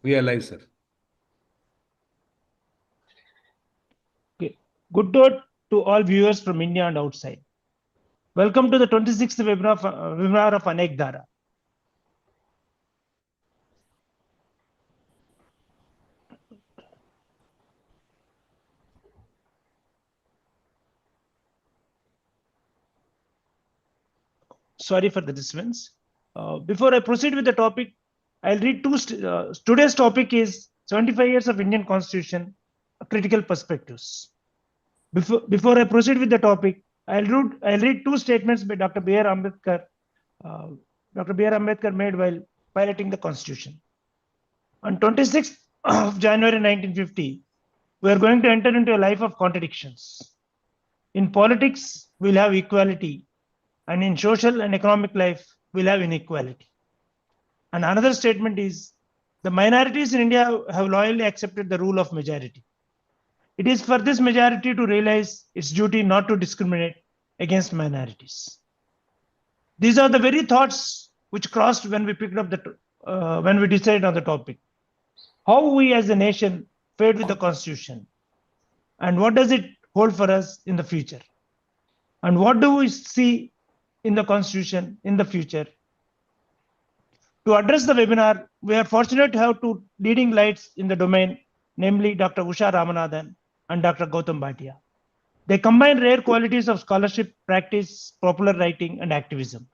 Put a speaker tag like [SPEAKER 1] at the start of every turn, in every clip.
[SPEAKER 1] We are live, sir.
[SPEAKER 2] Okay. Good day to all viewers from India and outside. Welcome to the 26th webinar of Anekdhara. Sorry for the disturbance. Before I proceed with the topic, I'll read today's topic is 75 years of Indian Constitution, critical perspectives. Before I proceed with the topic, I'll read two statements by Dr. B.R. Ambedkar. Dr. B.R. Ambedkar made while piloting the Constitution. On 26th of January 1950, we are going to enter into a life of contradictions. In politics, we'll have equality, and in social and economic life, we'll have inequality. And another statement is the minorities in India have loyally accepted the rule of majority. It is for this majority to realize its duty not to discriminate against minorities. These are the very thoughts which crossed when we picked up when we decided on the topic. How we as a nation fared with the Constitution, and what does it hold for us in the future? And what do we see in the Constitution in the future? To address the webinar, we are fortunate to have two leading lights in the domain, namely Dr. Usha Ramanathan and Dr. Gautam Bhatia. They combine rare qualities of scholarship, practice, popular writing, and activism.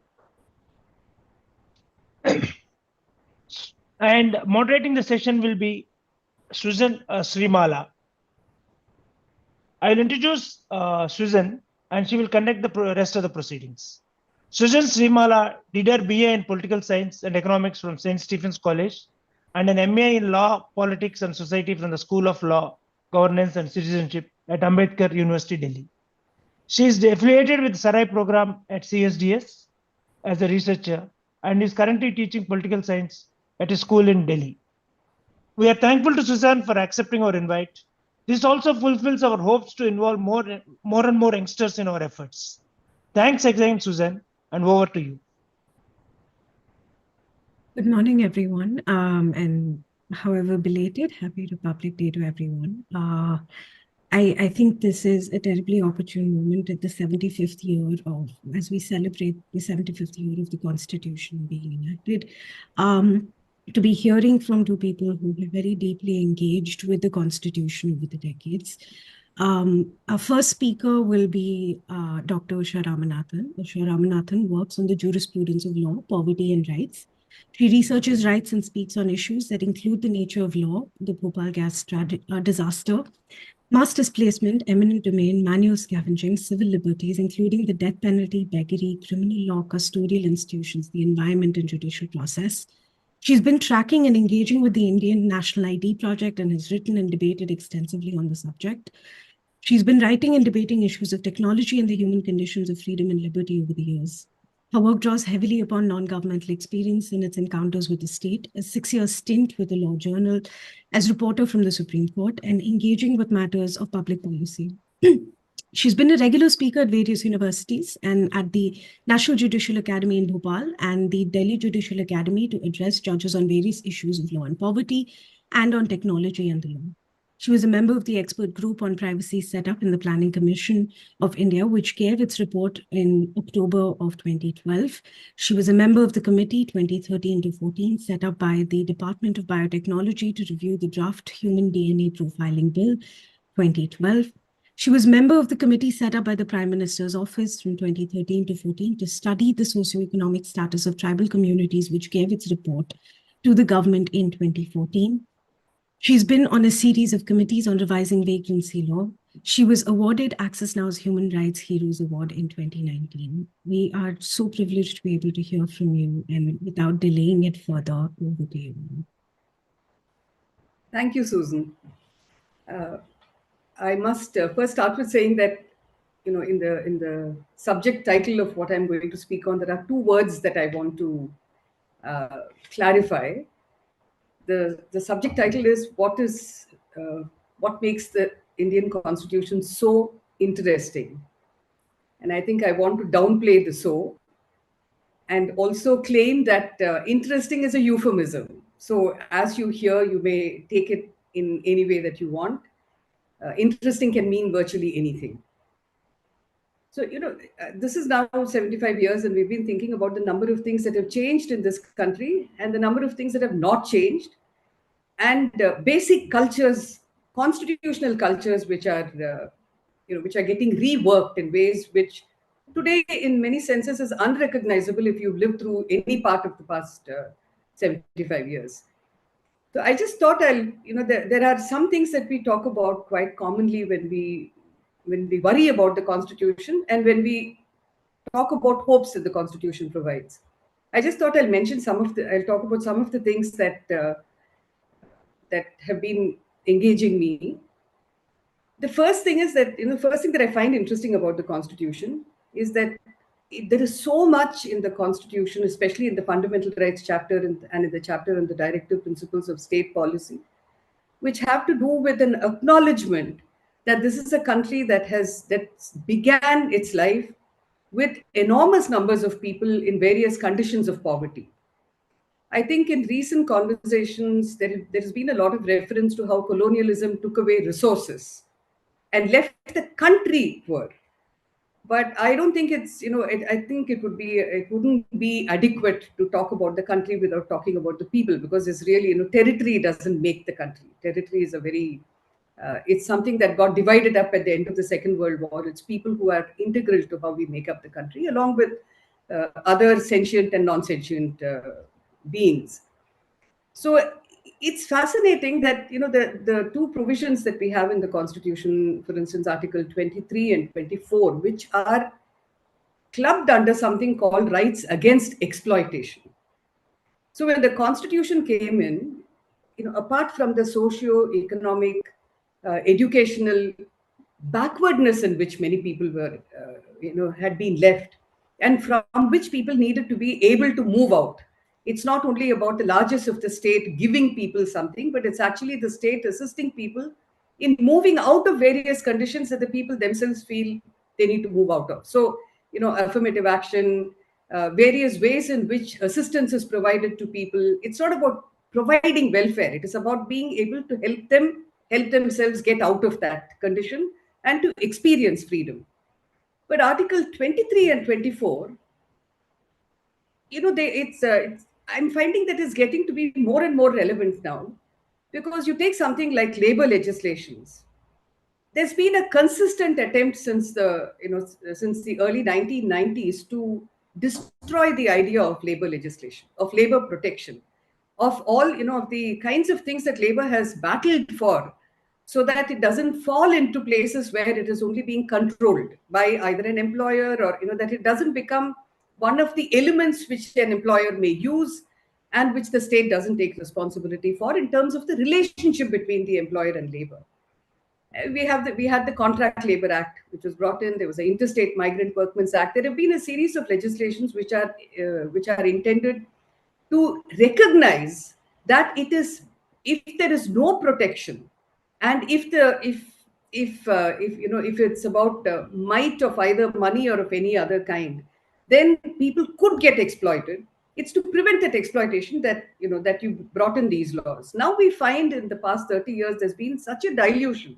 [SPEAKER 2] And moderating the session will be Susan Sremamala. I will introduce Susan, and she will conduct the rest of the proceedings. Susan Sremamala did her BA in Political Science and Economics from St. Stephen's College and an MA in Law, Politics and Society from the School of Law, Governance and Citizenship at Ambedkar University, Delhi. She is affiliated with the Sarai program at CSDS as a researcher and is currently teaching political science at a school in Delhi. We are thankful to Susan for accepting our invite. This also fulfills our hopes to involve more and more youngsters in our efforts. Thanks again, Susan, and over to you.
[SPEAKER 3] Good morning, everyone. And however belated, happy Republic Day to everyone. I think this is a terribly opportune moment at the 75th year of, as we celebrate the 75th year of the Constitution being enacted, to be hearing from two people who are very deeply engaged with the Constitution over the decades. Our first speaker will be Dr. Usha Ramanathan. Usha Ramanathan works on the jurisprudence of law, poverty and rights. She researches rights and speaks on issues that include the nature of law, the Bhopal gas disaster, mass displacement, eminent domain, manual scavenging, civil liberties, including the death penalty, beggary, criminal law, custodial institutions, the environment and judicial process. She's been tracking and engaging with the Indian National ID Project and has written and debated extensively on the subject. She's been writing and debating issues of technology and the human conditions of freedom and liberty over the years. Her work draws heavily upon non-governmental experience in its encounters with the state, a 6-year stint with the Law Journal as reporter from the Supreme Court, and engaging with matters of public policy. She's been a regular speaker at various universities and at the National Judicial Academy in Bhopal and the Delhi Judicial Academy to address judges on various issues of law and poverty and on technology and the law. She was a member of the expert group on privacy set up in the Planning Commission of India, which gave its report in October of 2012. She was a member of the committee 2013 to 14 set up by the Department of Biotechnology to review the draft Human DNA Profiling Bill 2012. She was a member of the committee set up by the Prime Minister's Office from 2013 to 14 to study the socioeconomic status of tribal communities, which gave its report to the government in 2014. She's been on a series of committees on revising vagrancy law. She was awarded Access Now's Human Rights Heroes Award in 2019. We are so privileged to be able to hear from you, and without delaying it further, over to you.
[SPEAKER 4] Thank you, Susan. I must first start with saying that, in the subject title of what I'm going to speak on, there are two words that I want to clarify. The subject title is what makes the Indian Constitution so interesting. And I think I want to downplay the so and also claim that interesting is a euphemism. So as you hear, you may take it in any way that you want. Interesting can mean virtually anything. So, this is now 75 years, and we've been thinking about the number of things that have changed in this country and the number of things that have not changed, and basic cultures, constitutional cultures, which are getting reworked in ways which today, in many senses, is unrecognizable if you've lived through any part of the past 75 years. So I just thought there are some things that we talk about quite commonly when we worry about the Constitution and when we talk about hopes that the Constitution provides. I just thought I'll talk about some of the things that have been engaging me. The first thing is that, first thing that I find interesting about the Constitution is that there is so much in the Constitution, especially in the fundamental rights chapter and in the chapter on the directive principles of state policy, which have to do with an acknowledgement that this is a country that began its life with enormous numbers of people in various conditions of poverty. I think in recent conversations, there's been a lot of reference to how colonialism took away resources and left the country poor. But I don't think I think it wouldn't be adequate to talk about the country without talking about the people, because it's really, territory doesn't make the country. Territory is it's something that got divided up at the end of the Second World War. It's people who are integral to how we make up the country, along with other sentient and non-sentient beings. So it's fascinating that, the two provisions that we have in the Constitution, for instance, Article 23 and 24, which are clubbed under something called rights against exploitation. So when the Constitution came in, apart from the socio-economic, educational backwardness in which many people were, had been left, and from which people needed to be able to move out. It's not only about the largesse of the state giving people something, but it's actually the state assisting people in moving out of various conditions that the people themselves feel they need to move out of. So, affirmative action, various ways in which assistance is provided to people. It's not about providing welfare. It is about being able to help themselves get out of that condition and to experience freedom. But Article 23 and 24, I'm finding that it's getting to be more and more relevant now, because you take something like labor legislations. There's been a consistent attempt since the early 1990s to destroy the idea of labor legislation, of labor protection, of all, of the kinds of things that labor has battled for, so that it doesn't fall into places where it is only being controlled by either an employer, or, that it doesn't become one of the elements which an employer may use and which the state doesn't take responsibility for in terms of the relationship between the employer and labor. We had the Contract Labor Act, which was brought in. There was the Interstate Migrant Workmen's Act. There have been a series of legislations which are intended to recognize that if there is no protection, and if it's about might of either money or of any other kind, then people could get exploited. It's to prevent that exploitation that you brought in these laws. Now we find in the past 30 years there's been such a dilution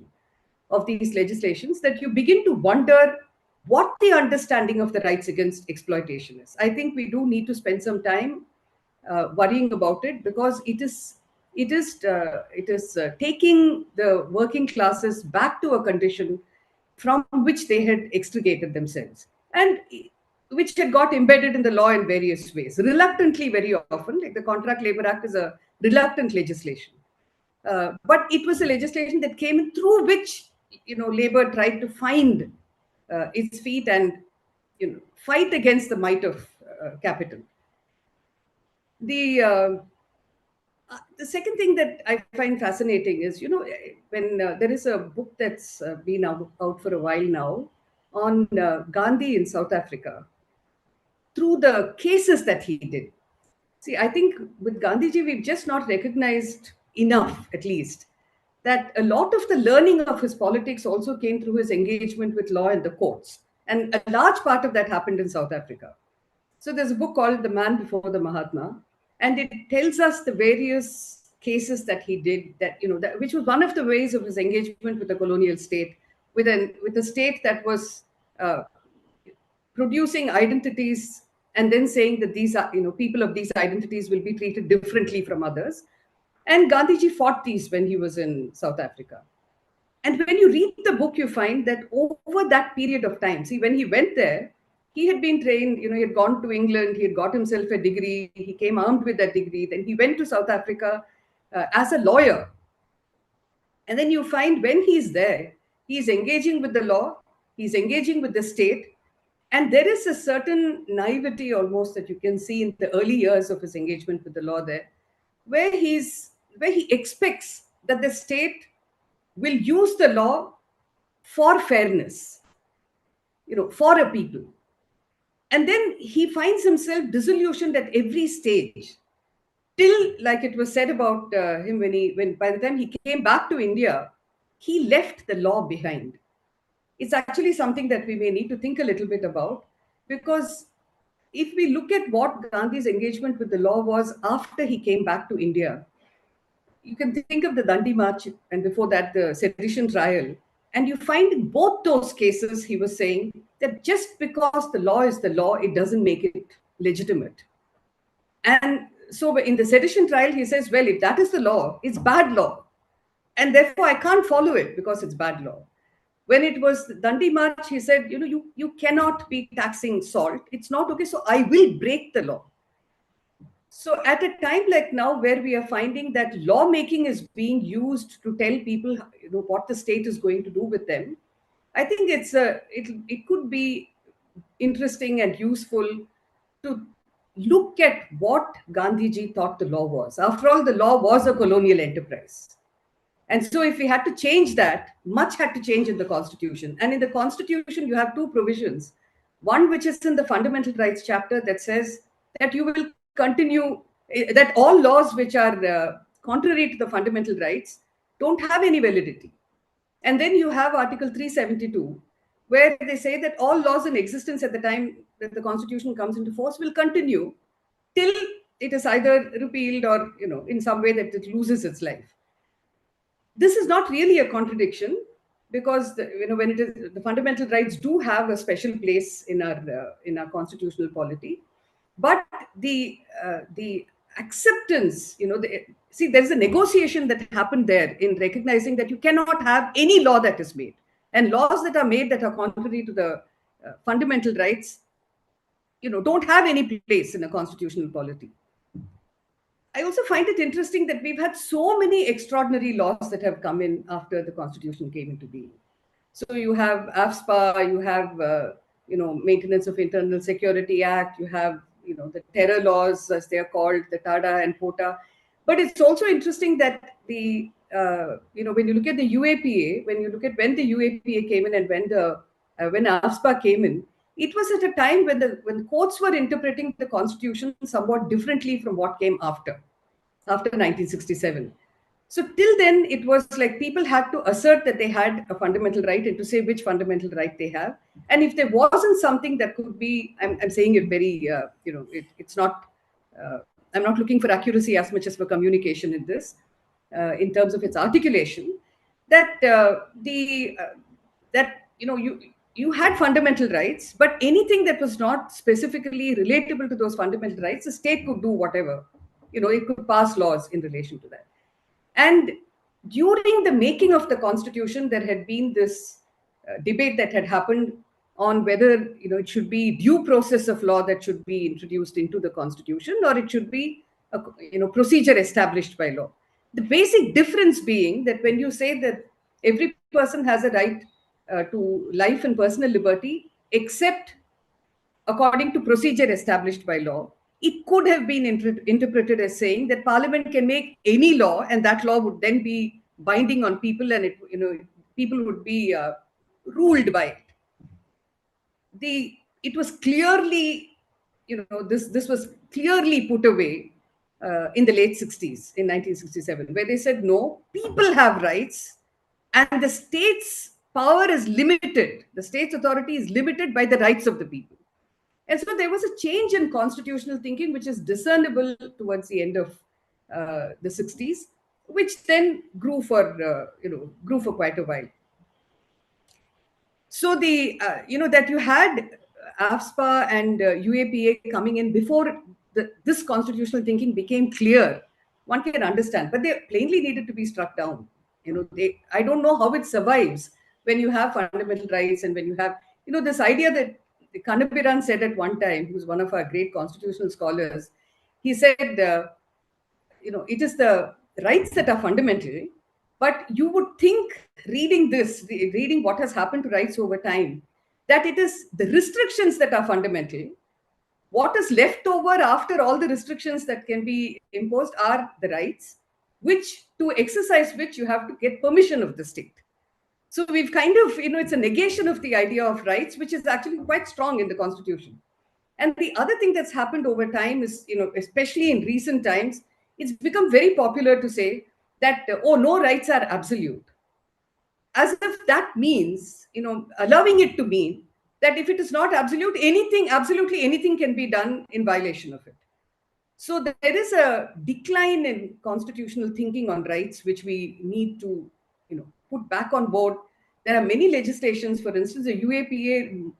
[SPEAKER 4] of these legislations that you begin to wonder what the understanding of the rights against exploitation is. I think we do need to spend some time worrying about it, because it is taking the working classes back to a condition from which they had extricated themselves, and which had got embedded in the law in various ways, reluctantly very often. Like the Contract Labor Act is a reluctant legislation. But it was a legislation that came in through which, labor tried to find its feet and, fight against the might of capital. The second thing that I find fascinating is, when there is a book that's been out for a while now on Gandhi in South Africa, through the cases that he did. See, I think with Gandhiji, we've just not recognized enough, at least, that a lot of the learning of his politics also came through his engagement with law and the courts. And a large part of that happened in South Africa. So there's a book called The Man Before the Mahatma. and it tells us the various cases that he did, that which was one of the ways of his engagement with the colonial state, with a state that was producing identities and then saying that these are, people of these identities will be treated differently from others. And Gandhiji fought these when he was in South Africa. And when you read the book, you find that over that period of time, see, when he went there, he had been trained, he had gone to England, he had got himself a degree, he came armed with that degree. Then he went to South Africa as a lawyer. And then you find when he's there, he's engaging with the law, he's engaging with the state. And there is a certain naivety almost that you can see in the early years of his engagement with the law there, where he expects that the state will use the law for fairness, for a people. And then he finds himself disillusioned at every stage, till, like it was said about him, when by the time he came back to India, he left the law behind. It's actually something that we may need to think a little bit about, because if we look at what Gandhi's engagement with the law was after he came back to India, you can think of the Dandi March and before that the sedition trial, and you find in both those cases he was saying that just because the law is the law, it doesn't make it legitimate. And so in the sedition trial, he says, well, if that is the law, it's bad law. And therefore, I can't follow it because it's bad law. When it was the Dandi March, he said, you cannot be taxing salt. It's not okay. So I will break the law. So at a time like now, where we are finding that lawmaking is being used to tell people, what the state is going to do with them, I think it could be interesting and useful to look at what Gandhiji thought the law was. After all, the law was a colonial enterprise. And so if we had to change that, much had to change in the Constitution. And in the Constitution, you have two provisions. One, which is in the Fundamental Rights chapter, that says that you will continue, that all laws which are contrary to the fundamental rights don't have any validity. And then you have Article 372, where they say that all laws in existence at the time that the Constitution comes into force will continue till it is either repealed or, in some way that it loses its life. This is not really a contradiction, because when it is, the fundamental rights do have a special place in our constitutional polity, but the acceptance, see, there is a negotiation that happened there in recognizing that you cannot have any law that is made, and laws that are made that are contrary to the fundamental rights, don't have any place in a constitutional polity. I also find it interesting that we've had so many extraordinary laws that have come in after the Constitution came into being. So you have AFSPA, you have, Maintenance of Internal Security Act, you have, the terror laws, as they are called, the TADA and POTA. But it's also interesting that when you look at the UAPA, when you look at when the UAPA came in and when AFSPA came in, it was at a time when the courts were interpreting the Constitution somewhat differently from what came after 1967. So till then, it was like people had to assert that they had a fundamental right and to say which fundamental right they have. And if there wasn't something that could be, I'm saying it very, it's not, I'm not looking for accuracy as much as for communication in this, in terms of its articulation, that you had fundamental rights, but anything that was not specifically relatable to those fundamental rights, the state could do whatever. It could pass laws in relation to that. And during the making of the Constitution, there had been this debate that had happened on whether it should be due process of law that should be introduced into the Constitution, or it should be a procedure established by law. The basic difference being that when you say that every person has a right to life and personal liberty, except according to procedure established by law, it could have been interpreted as saying that Parliament can make any law, and that law would then be binding on people, and people would be ruled by it. It was clearly, this was clearly put away in the late 60s, in 1967, where they said, no, people have rights, and the state's power is limited. The state's authority is limited by the rights of the people. And so there was a change in constitutional thinking, which is discernible towards the end of the 60s, which then grew for quite a while. So that you had AFSPA and UAPA coming in before this constitutional thinking became clear, one can understand, but they plainly needed to be struck down. I don't know how it survives when you have fundamental rights and when you have, this idea that Kanabiran said at one time, who's one of our great constitutional scholars, he said, it is the rights that are fundamental, but you would think, reading what has happened to rights over time, that it is the restrictions that are fundamental. What is left over after all the restrictions that can be imposed are the rights, which to exercise which you have to get permission of the state. So we've kind of, it's a negation of the idea of rights, which is actually quite strong in the Constitution. And the other thing that's happened over time is, especially in recent times, it's become very popular to say that, no rights are absolute. As if that means, allowing it to mean that if it is not absolute, absolutely anything can be done in violation of it. So there is a decline in constitutional thinking on rights, which we need to, put back on board. There are many legislations, for instance, the UAPA,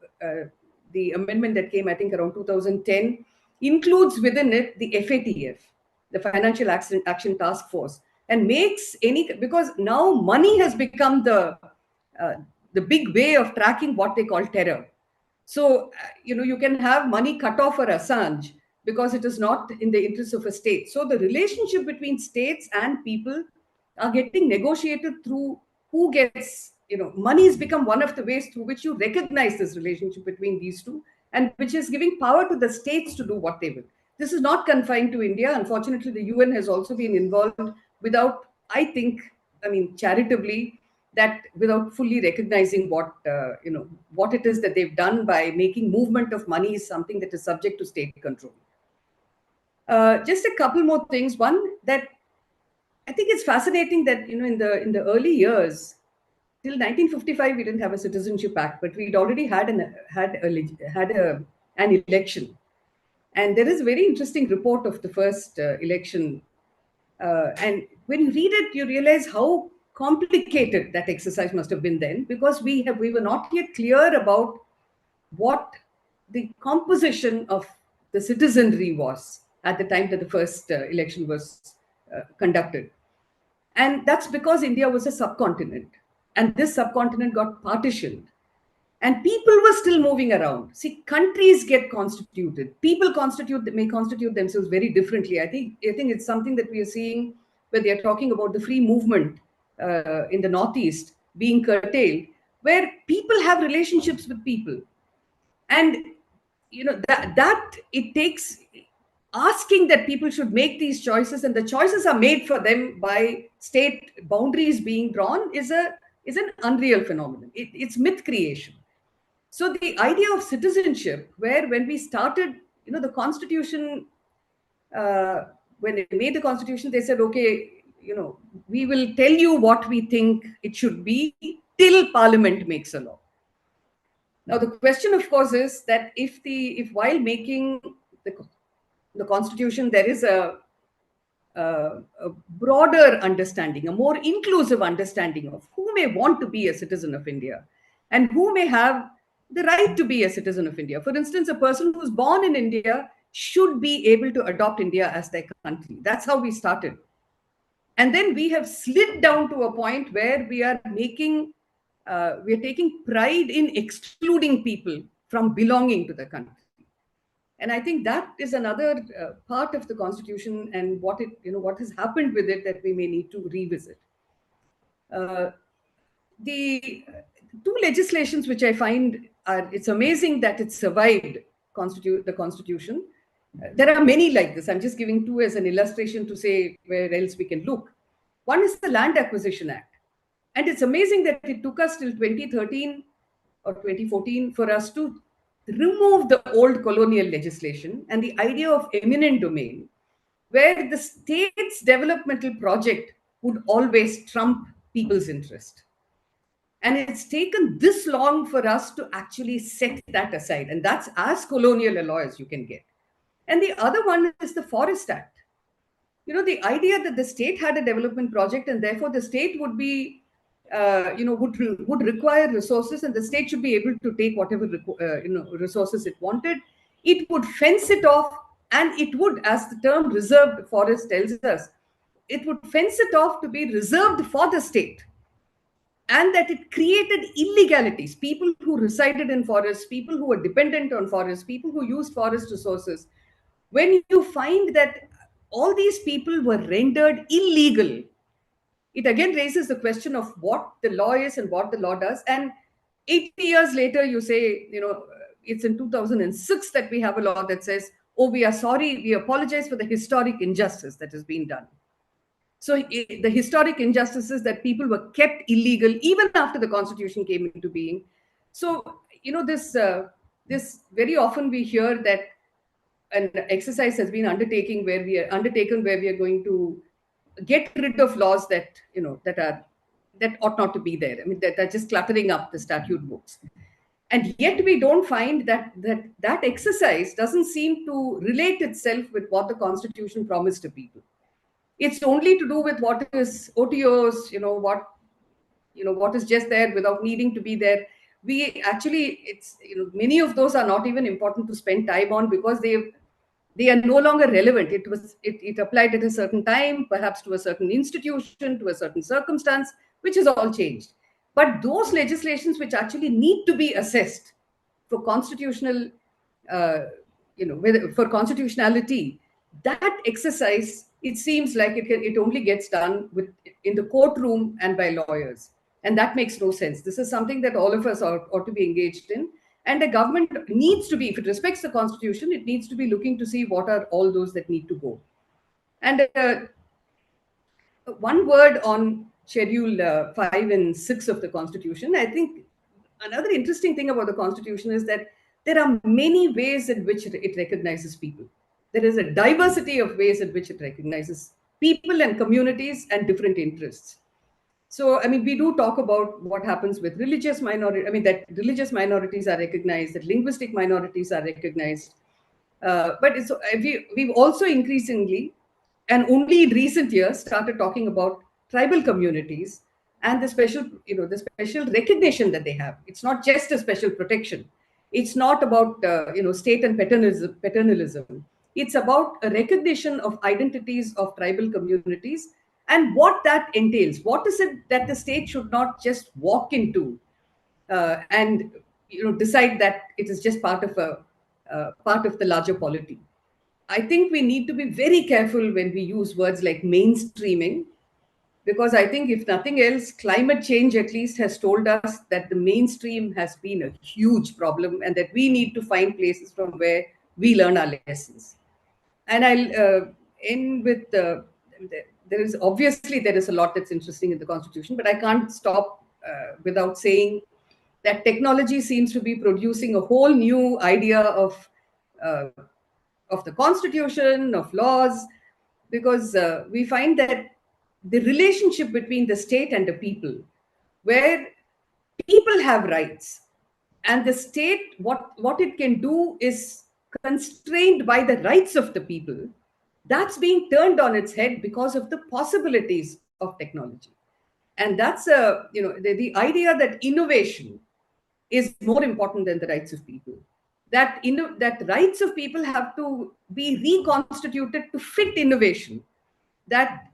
[SPEAKER 4] the amendment that came, I think, around 2010, includes within it the FATF, the Financial Action Task Force, and makes because now money has become the big way of tracking what they call terror. So, you can have money cut off for Assange because it is not in the interest of a state. So the relationship between states and people are getting negotiated through who gets, money has become one of the ways through which you recognize this relationship between these two, and which is giving power to the states to do what they will. This is not confined to India. Unfortunately, the UN has also been involved without, charitably, that without fully recognizing what it is that they've done by making movement of money is something that is subject to state control. Just a couple more things. One, that I think it's fascinating that in the early years, till 1955, we didn't have a Citizenship Act, but we'd already had an election. And there is a very interesting report of the first election. And when you read it, you realize how complicated that exercise must have been then, because we were not yet clear about what the composition of the citizenry was at the time that the first election was conducted. And that's because India was a subcontinent, and this subcontinent got partitioned. And people were still moving around. See, countries get constituted. People may constitute themselves very differently. I think it's something that we are seeing where they are talking about the free movement in the Northeast being curtailed, where people have relationships with people. And, that it takes asking that people should make these choices, and the choices are made for them by state boundaries being drawn is an unreal phenomenon. It's myth creation. So the idea of citizenship, where when we started, the Constitution, when they made the Constitution, they said, okay, we will tell you what we think it should be till Parliament makes a law. Now, the question, of course, is that if while making the Constitution, there is a broader understanding, a more inclusive understanding of who may want to be a citizen of India and who may have the right to be a citizen of India. For instance, a person who's born in India should be able to adopt India as their country. That's how we started. And then we have slid down to a point where we are taking pride in excluding people from belonging to the country. And I think that is another part of the Constitution and what has happened with it that we may need to revisit. The two legislations which I find it's amazing that it survived the Constitution. There are many like this. I'm just giving two as an illustration to say where else we can look. One is the Land Acquisition Act. And it's amazing that it took us till 2013 or 2014 for us to remove the old colonial legislation and the idea of eminent domain, where the state's developmental project would always trump people's interest. And it's taken this long for us to actually set that aside. And that's as colonial a law as you can get. And the other one is the Forest Act. The idea that the state had a development project and therefore the state would be, would require resources, and the state should be able to take whatever, resources it wanted. It would fence it off, and it would, as the term reserved forest tells us, it would fence it off to be reserved for the state. And that it created illegalities, people who resided in forests, people who were dependent on forests, people who used forest resources. When you find that all these people were rendered illegal, it again raises the question of what the law is and what the law does. And 80 years later, you say, it's in 2006 that we have a law that says, oh, we are sorry, we apologize for the historic injustice that has been done. So the historic injustices that people were kept illegal even after the constitution came into being. So, this very often we hear that an exercise has been undertaken where we are going to get rid of laws that ought not to be there. I mean, that are just cluttering up the statute books. And yet we don't find that exercise doesn't seem to relate itself with what the constitution promised to people. It's only to do with what is OTOs, what is just there without needing to be there. We actually, many of those are not even important to spend time on because they are no longer relevant. It applied at a certain time, perhaps to a certain institution, to a certain circumstance, which has all changed. But those legislations which actually need to be assessed for constitutional, for constitutionality, that exercise, it seems like it only gets done in the courtroom and by lawyers. And that makes no sense. This is something that all of us ought to be engaged in. And the government needs to be, if it respects the constitution, it needs to be looking to see what are all those that need to go. And one word on Schedule 5 and 6 of the constitution. I think another interesting thing about the constitution is that there are many ways in which it recognizes people. There is a diversity of ways in which it recognizes people and communities and different interests. So, I mean, we do talk about what happens with religious minorities. I mean, that religious minorities are recognized, that linguistic minorities are recognized. But we've also increasingly, and only in recent years, started talking about tribal communities and the special recognition that they have. It's not just a special protection. It's not about, state and paternalism. It's about a recognition of identities of tribal communities and what that entails. What is it that the state should not just walk into and decide that it is just part of the larger polity? I think we need to be very careful when we use words like mainstreaming, because I think, if nothing else, climate change at least has told us that the mainstream has been a huge problem and that we need to find places from where we learn our lessons. And I'll end with there is a lot that's interesting in the constitution, but I can't stop without saying that technology seems to be producing a whole new idea of the constitution, of laws, because we find that the relationship between the state and the people, where people have rights and the state, what it can do is constrained by the rights of the people, that's being turned on its head because of the possibilities of technology. And that's the idea that innovation is more important than the rights of people. That rights of people have to be reconstituted to fit innovation. That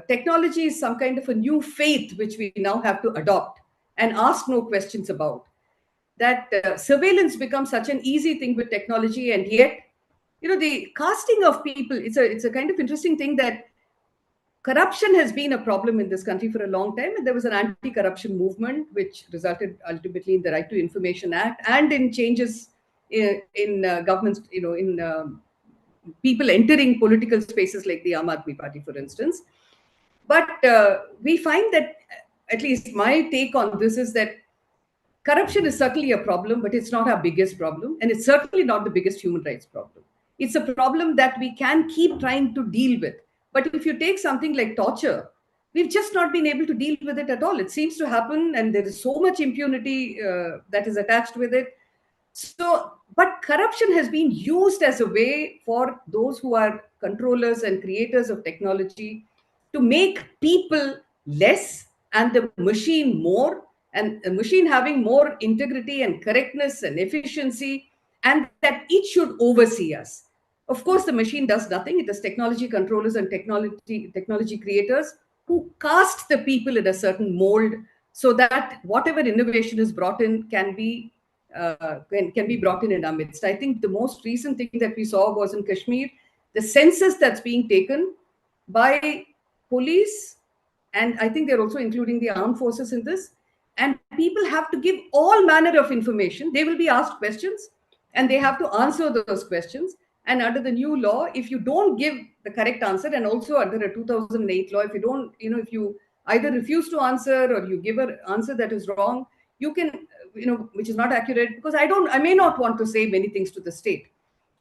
[SPEAKER 4] technology is some kind of a new faith which we now have to adopt and ask no questions about. That surveillance becomes such an easy thing with technology, and yet, the casting of people, it's a kind of interesting thing that corruption has been a problem in this country for a long time, and there was an anti-corruption movement which resulted ultimately in the Right to Information Act and in changes in governments, in people entering political spaces like the Aam Aadmi Party, for instance. But we find that, at least my take on this is that corruption is certainly a problem, but it's not our biggest problem. And it's certainly not the biggest human rights problem. It's a problem that we can keep trying to deal with. But if you take something like torture, we've just not been able to deal with it at all. It seems to happen, and there is so much impunity that is attached with it. So, but corruption has been used as a way for those who are controllers and creators of technology to make people less and the machine more, and the machine having more integrity and correctness and efficiency, and that it should oversee us. Of course, the machine does nothing. It is technology controllers and technology creators who cast the people in a certain mold so that whatever innovation is brought in can be brought in our midst. I think the most recent thing that we saw was in Kashmir, the census that's being taken by police, and I think they're also including the armed forces in this. And people have to give all manner of information. They will be asked questions, and they have to answer those questions. And under the new law, if you don't give the correct answer, and also under a 2008 law, if you don't, if you either refuse to answer or you give an answer that is wrong, you can, which is not accurate, because I may not want to say many things to the state.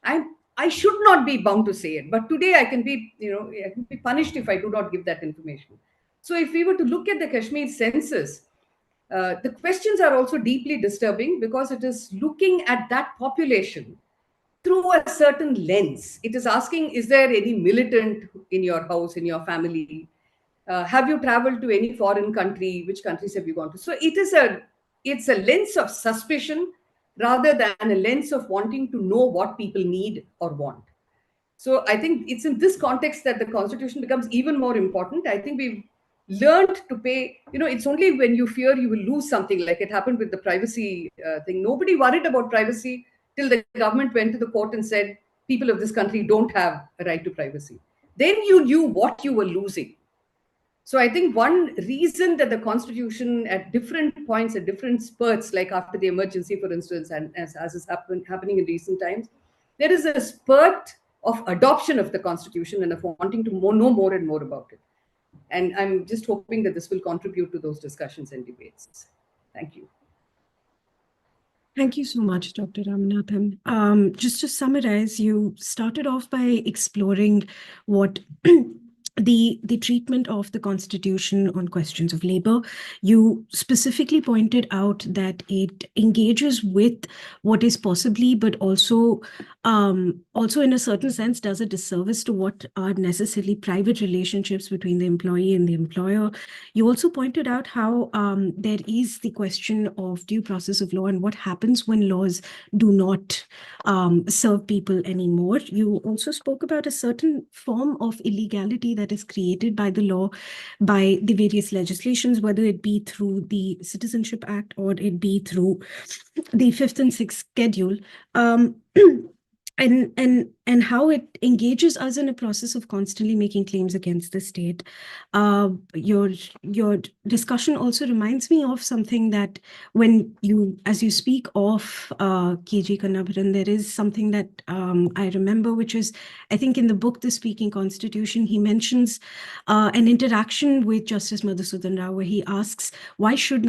[SPEAKER 4] I should not be bound to say it, but today I can be, I can be punished if I do not give that information. So if we were to look at the Kashmir census, the questions are also deeply disturbing because it is looking at that population through a certain lens. It is asking, is there any militant in your house, in your family? Have you traveled to any foreign country? Which countries have you gone to? So it's a lens of suspicion rather than a lens of wanting to know what people need or want. So I think it's in this context that the constitution becomes even more important. I think we've learned to pay, it's only when you fear you will lose something, like it happened with the privacy thing. Nobody worried about privacy till the government went to the court and said, people of this country don't have a right to privacy. Then you knew what you were losing. So I think one reason that the constitution at different points, at different spurts, like after the emergency, for instance, and as is happening in recent times, there is a spurt of adoption of the constitution and of wanting to know more and more about it. And I'm just hoping that this will contribute to those discussions and debates. Thank you.
[SPEAKER 3] Thank you so much, Dr. Ramanathan. Just to summarize, you started off by exploring what the treatment of the Constitution on questions of labor. You specifically pointed out that it engages with what is possibly, but also in a certain sense does a disservice to what are necessarily private relationships between the employee and the employer. You also pointed out how there is the question of due process of law and what happens when laws do not serve people anymore. You also spoke about a certain form of illegality that is created by the law, by the various legislations, whether it be through the Citizenship Act or it be through the 5th and 6th schedule. And how it engages us in a process of constantly making claims against the state. Your discussion also reminds me of something that as you speak of K.G. Kannabharan, there is something that I remember, which is, I think in the book, The Speaking Constitution, he mentions an interaction with Justice Madhusudan Rao, where he asks, why should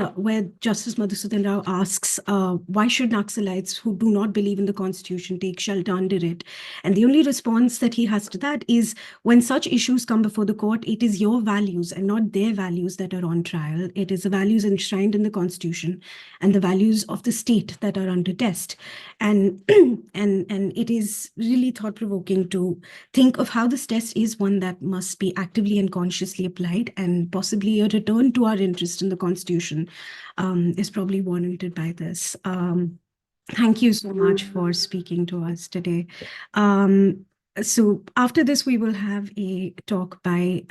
[SPEAKER 3] Justice Madhusudan Rao asks, why should Naxalites who do not believe in the Constitution take shelter under it? And the only response that he has to that is, when such issues come before the court, it is your values and not their values that are on trial. It is the values enshrined in the Constitution and the values of the state that are under test. And and it is really thought-provoking to think of how this test is one that must be actively and consciously applied, and possibly a return to our interest in the Constitution is probably warranted by this. Thank you so much for speaking to us today. So after this, we will have a talk by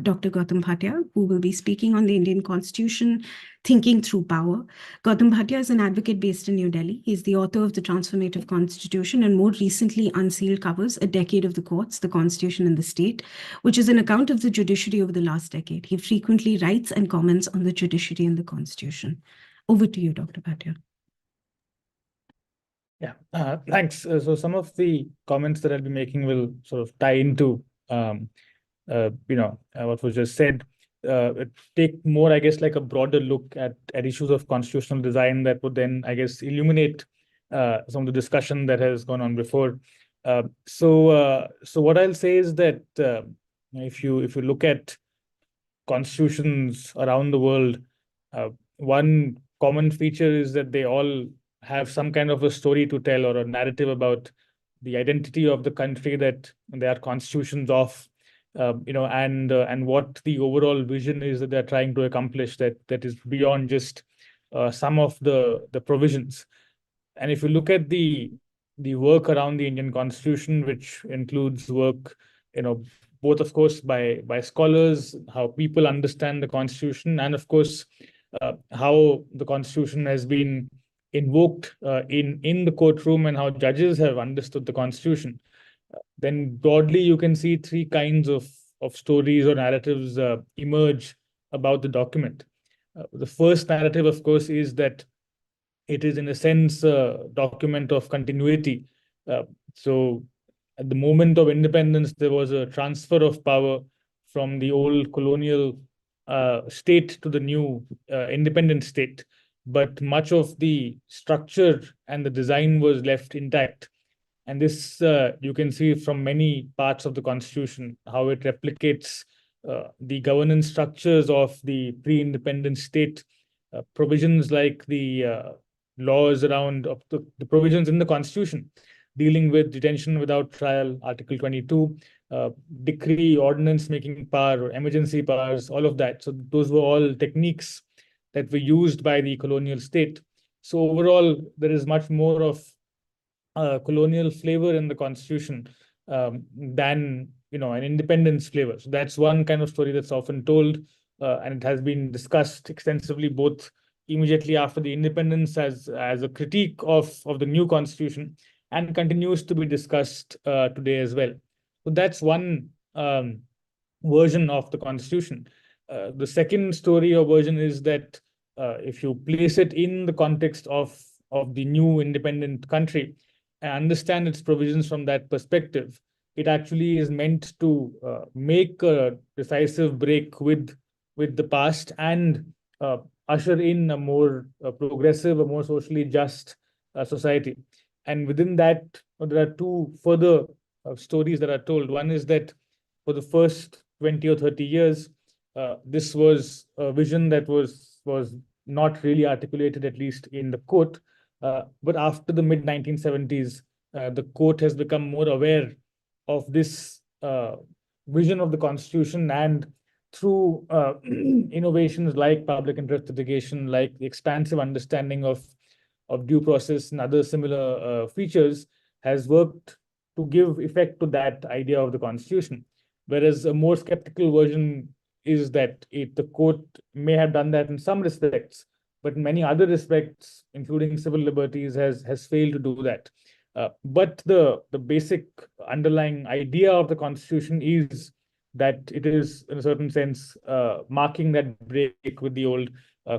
[SPEAKER 3] Dr. Gautam Bhatia, who will be speaking on the Indian Constitution, Thinking Through Power. Gautam Bhatia is an advocate based in New Delhi. He's the author of The Transformative Constitution, and more recently, Unsealed covers A Decade of the Courts, the Constitution and the State, which is an account of the judiciary over the last decade. He frequently writes and comments on the judiciary and the Constitution. Over to you, Dr. Bhatia.
[SPEAKER 1] Yeah, thanks. So some of the comments that I'll be making will sort of tie into, what was just said. Take more, I guess, like a broader look at issues of constitutional design that would then, I guess, illuminate some of the discussion that has gone on before. So what I'll say is that if you look at constitutions around the world, one common feature is that they all have some kind of a story to tell or a narrative about the identity of the country that they are constitutions of, and what the overall vision is that they're trying to accomplish that is beyond just some of the provisions. And if you look at the work around the Indian Constitution, which includes work, both of course by scholars, how people understand the Constitution, and of course how the Constitution has been invoked in the courtroom and how judges have understood the Constitution, then broadly you can see three kinds of stories or narratives emerge about the document. The first narrative, of course, is that it is in a sense a document of continuity. So at the moment of independence, there was a transfer of power from the old colonial state to the new independent state. But much of the structure and the design was left intact. And this you can see from many parts of the Constitution, how it replicates the governance structures of the pre-independent state, provisions like the laws around the provisions in the Constitution dealing with detention without trial, Article 22, decree, ordinance making power, or emergency powers, all of that. So those were all techniques that were used by the colonial state. So overall, there is much more of colonial flavor in the Constitution than an independence flavor. So that's one kind of story that's often told, and it has been discussed extensively both immediately after the independence as a critique of the new Constitution, and continues to be discussed today as well. So that's one version of the Constitution. The second story or version is that if you place it in the context of the new independent country and understand its provisions from that perspective, it actually is meant to make a decisive break with the past and usher in a more progressive, a more socially just society. And within that, there are two further stories that are told. One is that for the first 20 or 30 years, this was a vision that was not really articulated, at least in the court. But after the mid-1970s, the court has become more aware of this vision of the Constitution, and through innovations like public interest litigation, like the expansive understanding of due process and other similar features, has worked to give effect to that idea of the Constitution. Whereas a more skeptical version is that the court may have done that in some respects, but in many other respects, including civil liberties, has failed to do that. But the basic underlying idea of the Constitution is that it is, in a certain sense, marking that break with the old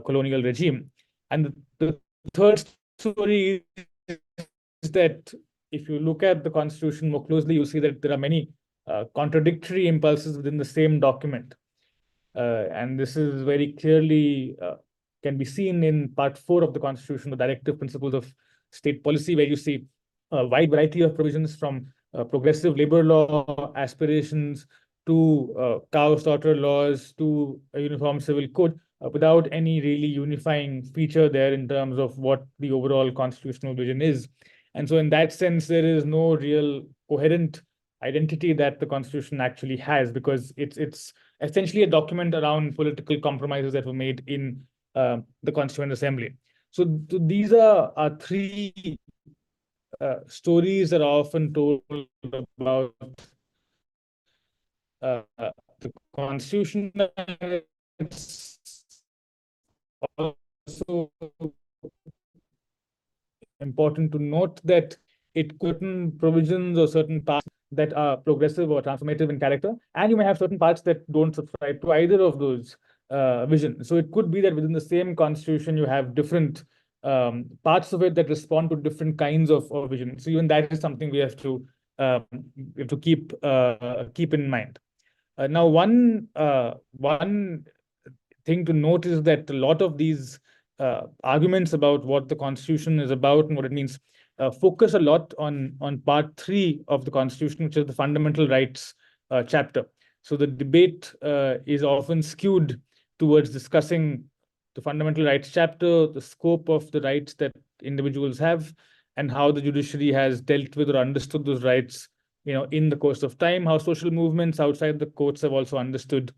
[SPEAKER 1] colonial regime. And the third story is that if you look at the Constitution more closely, you see that there are many contradictory impulses within the same document. And this is very clearly can be seen in Part 4 of the Constitution, the Directive Principles of State Policy, where you see a wide variety of provisions from progressive labor law aspirations to cow slaughter laws to a uniform civil code, without any really unifying feature there in terms of what the overall constitutional vision is. And so in that sense, there is no real coherent identity that the Constitution actually has, because it's essentially a document around political compromises that were made in the Constituent Assembly. So these are three stories that are often told about the Constitution. It's also important to note that certain provisions or certain parts that are progressive or transformative in character, and you may have certain parts that don't subscribe to either of those visions. So it could be that within the same Constitution, you have different parts of it that respond to different kinds of vision. So even that is something we have to keep in mind. Now, one thing to note is that a lot of these arguments about what the Constitution is about and what it means focus a lot on Part 3 of the Constitution, which is the fundamental rights chapter. So the debate is often skewed towards discussing the fundamental rights chapter, the scope of the rights that individuals have, and how the judiciary has dealt with or understood those rights, in the course of time, how social movements outside the courts have also understood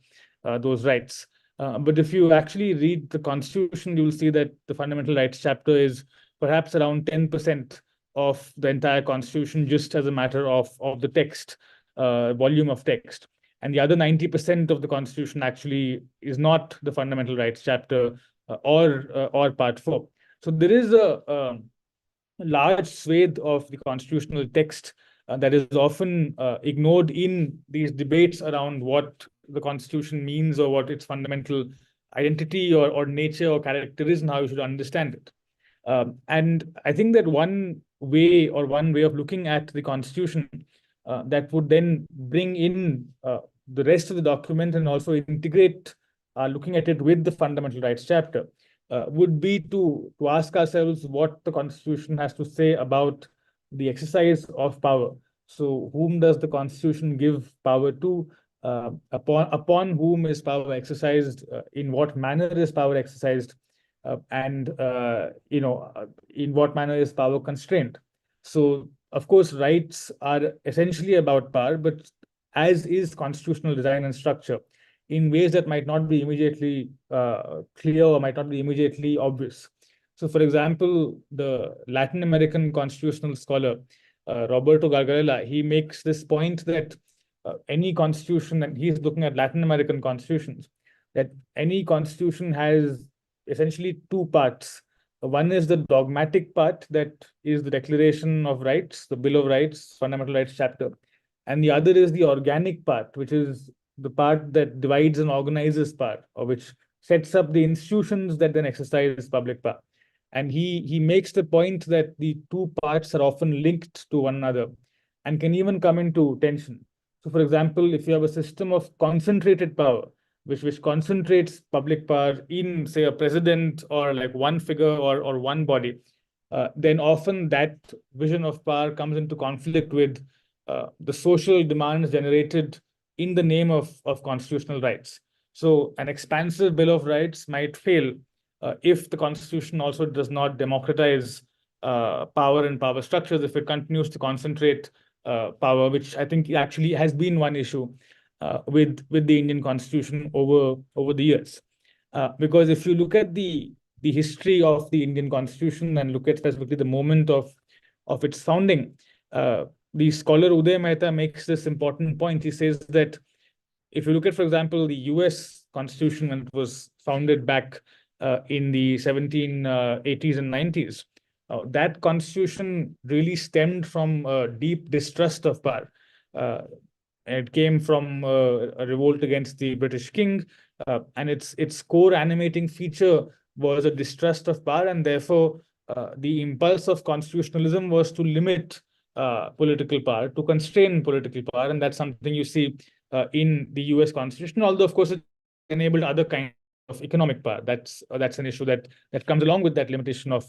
[SPEAKER 1] those rights. But if you actually read the Constitution, you will see that the fundamental rights chapter is perhaps around 10% of the entire Constitution, just as a matter of the text, volume of text. And the other 90% of the Constitution actually is not the fundamental rights chapter or Part 4. So there is a large swathe of the constitutional text that is often ignored in these debates around what the Constitution means or what its fundamental identity or nature or character is and how you should understand it. And I think that one way of looking at the Constitution that would then bring in the rest of the document and also integrate looking at it with the fundamental rights chapter would be to ask ourselves what the Constitution has to say about the exercise of power. So whom does the Constitution give power to? Upon whom is power exercised? In what manner is power exercised? And in what manner is power constrained? So, of course, rights are essentially about power, but as is constitutional design and structure, in ways that might not be immediately clear or might not be immediately obvious. So, for example, the Latin American constitutional scholar, Roberto Gargarella, he makes this point that any constitution, and he's looking at Latin American constitutions, that any constitution has essentially two parts. One is the dogmatic part, that is the Declaration of Rights, the Bill of Rights, Fundamental Rights chapter. And the other is the organic part, which is the part that divides and organizes power, or which sets up the institutions that then exercise public power. And he makes the point that the two parts are often linked to one another and can even come into tension. So, for example, if you have a system of concentrated power, which concentrates public power in, say, a president or like one figure or one body, then often that vision of power comes into conflict with the social demands generated in the name of constitutional rights. So an expansive Bill of Rights might fail if the Constitution also does not democratize power and power structures, if it continues to concentrate power, which I think actually has been one issue with the Indian Constitution over the years. Because if you look at the history of the Indian Constitution and look at specifically the moment of its founding, the scholar Uday Mehta makes this important point. He says that if you look at, for example, the US Constitution, when it was founded back in the 1780s and 90s, that constitution really stemmed from a deep distrust of power. It came from a revolt against the British king, and its core animating feature was a distrust of power, and therefore the impulse of constitutionalism was to limit political power, to constrain political power, and that's something you see in the US Constitution, although of course it enabled other kinds of economic power. That's an issue that comes along with that limitation of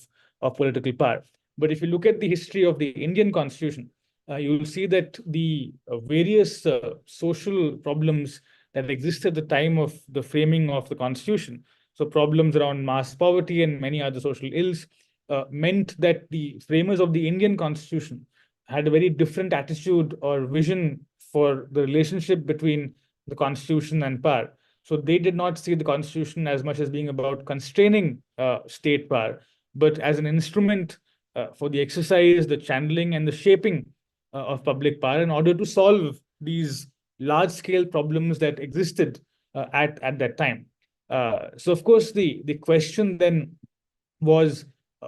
[SPEAKER 1] political power. But if you look at the history of the Indian Constitution, you will see that the various social problems that exist at the time of the framing of the Constitution, so problems around mass poverty and many other social ills, meant that the framers of the Indian Constitution had a very different attitude or vision for the relationship between the Constitution and power. So they did not see the Constitution as much as being about constraining state power, but as an instrument for the exercise, the channeling, and the shaping of public power in order to solve these large-scale problems that existed at that time. So, of course, the question then was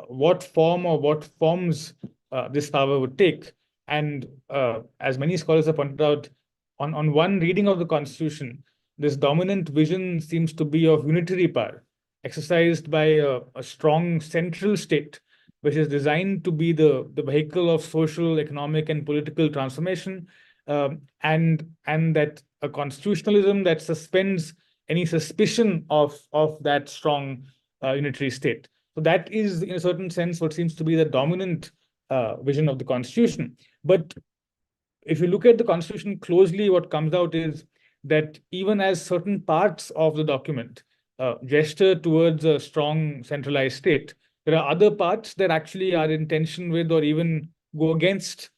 [SPEAKER 1] what form or what forms this power would take. And as many scholars have pointed out, on one reading of the Constitution, this dominant vision seems to be of unitary power, exercised by a strong central state, which is designed to be the vehicle of social, economic, and political transformation, and that a constitutionalism that suspends any suspicion of that strong unitary state. So that is, in a certain sense, what seems to be the dominant vision of the Constitution. But if you look at the Constitution closely, what comes out is that even as certain parts of the document gesture towards a strong centralized state, there are other parts that actually are in tension with or even go against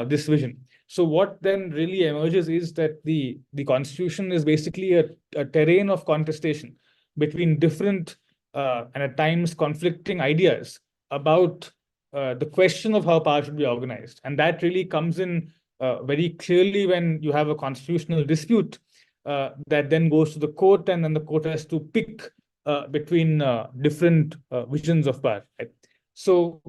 [SPEAKER 1] this vision. So what then really emerges is that the Constitution is basically a terrain of contestation between different and at times conflicting ideas about the question of how power should be organized. And that really comes in very clearly when you have a constitutional dispute that then goes to the court, and then the court has to pick between different visions of power. Right? So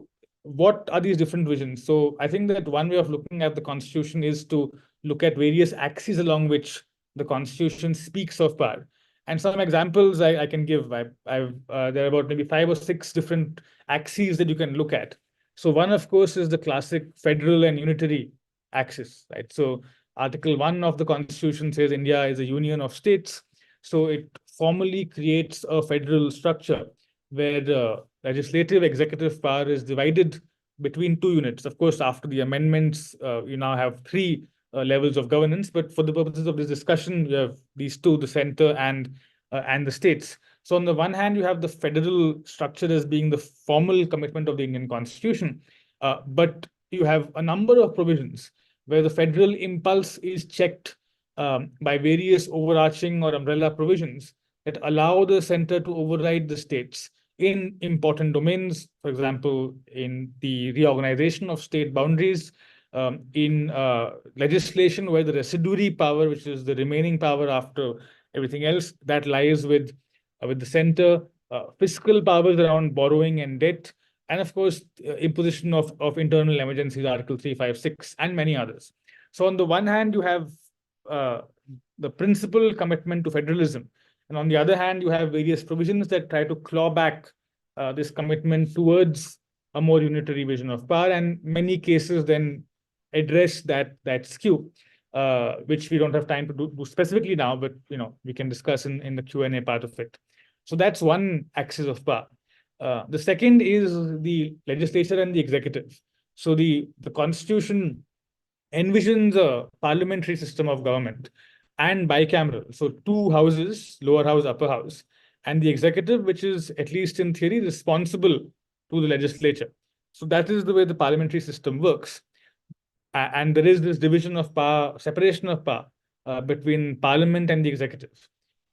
[SPEAKER 1] what are these different visions? So I think that one way of looking at the Constitution is to look at various axes along which the Constitution speaks of power. And some examples I can give. There are about maybe 5 or 6 different axes that you can look at. So one, of course, is the classic federal and unitary axis, right? So Article 1 of the Constitution says India is a union of states. So it formally creates a federal structure where the legislative executive power is divided between 2 units. Of course, after the amendments, you now have 3 levels of governance. But for the purposes of this discussion, we have these 2, the center and the states. So on the one hand, you have the federal structure as being the formal commitment of the Indian Constitution, but you have a number of provisions where the federal impulse is checked by various overarching or umbrella provisions that allow the center to override the states in important domains, for example, in the reorganization of state boundaries, in legislation where the residuary power, which is the remaining power after everything else, that lies with the center, fiscal powers around borrowing and debt, and of course, imposition of internal emergencies, Article 3, 5, 6, and many others. So on the one hand, you have the principal commitment to federalism. And on the other hand, you have various provisions that try to claw back this commitment towards a more unitary vision of power, and many cases then address that skew, which we don't have time to do specifically now, but we can discuss in the Q&A part of it. So that's one axis of power. The second is the legislature and the executive. So the Constitution envisions a parliamentary system of government and bicameral. So 2 houses, lower house, upper house, and the executive, which is, at least in theory, responsible to the legislature. So that is the way the parliamentary system works. And there is this division of power, separation of power between parliament and the executive.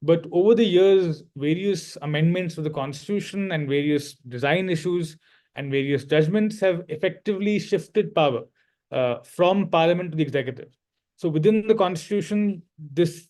[SPEAKER 1] But over the years, various amendments to the Constitution and various design issues and various judgments have effectively shifted power from parliament to the executive. So within the Constitution, this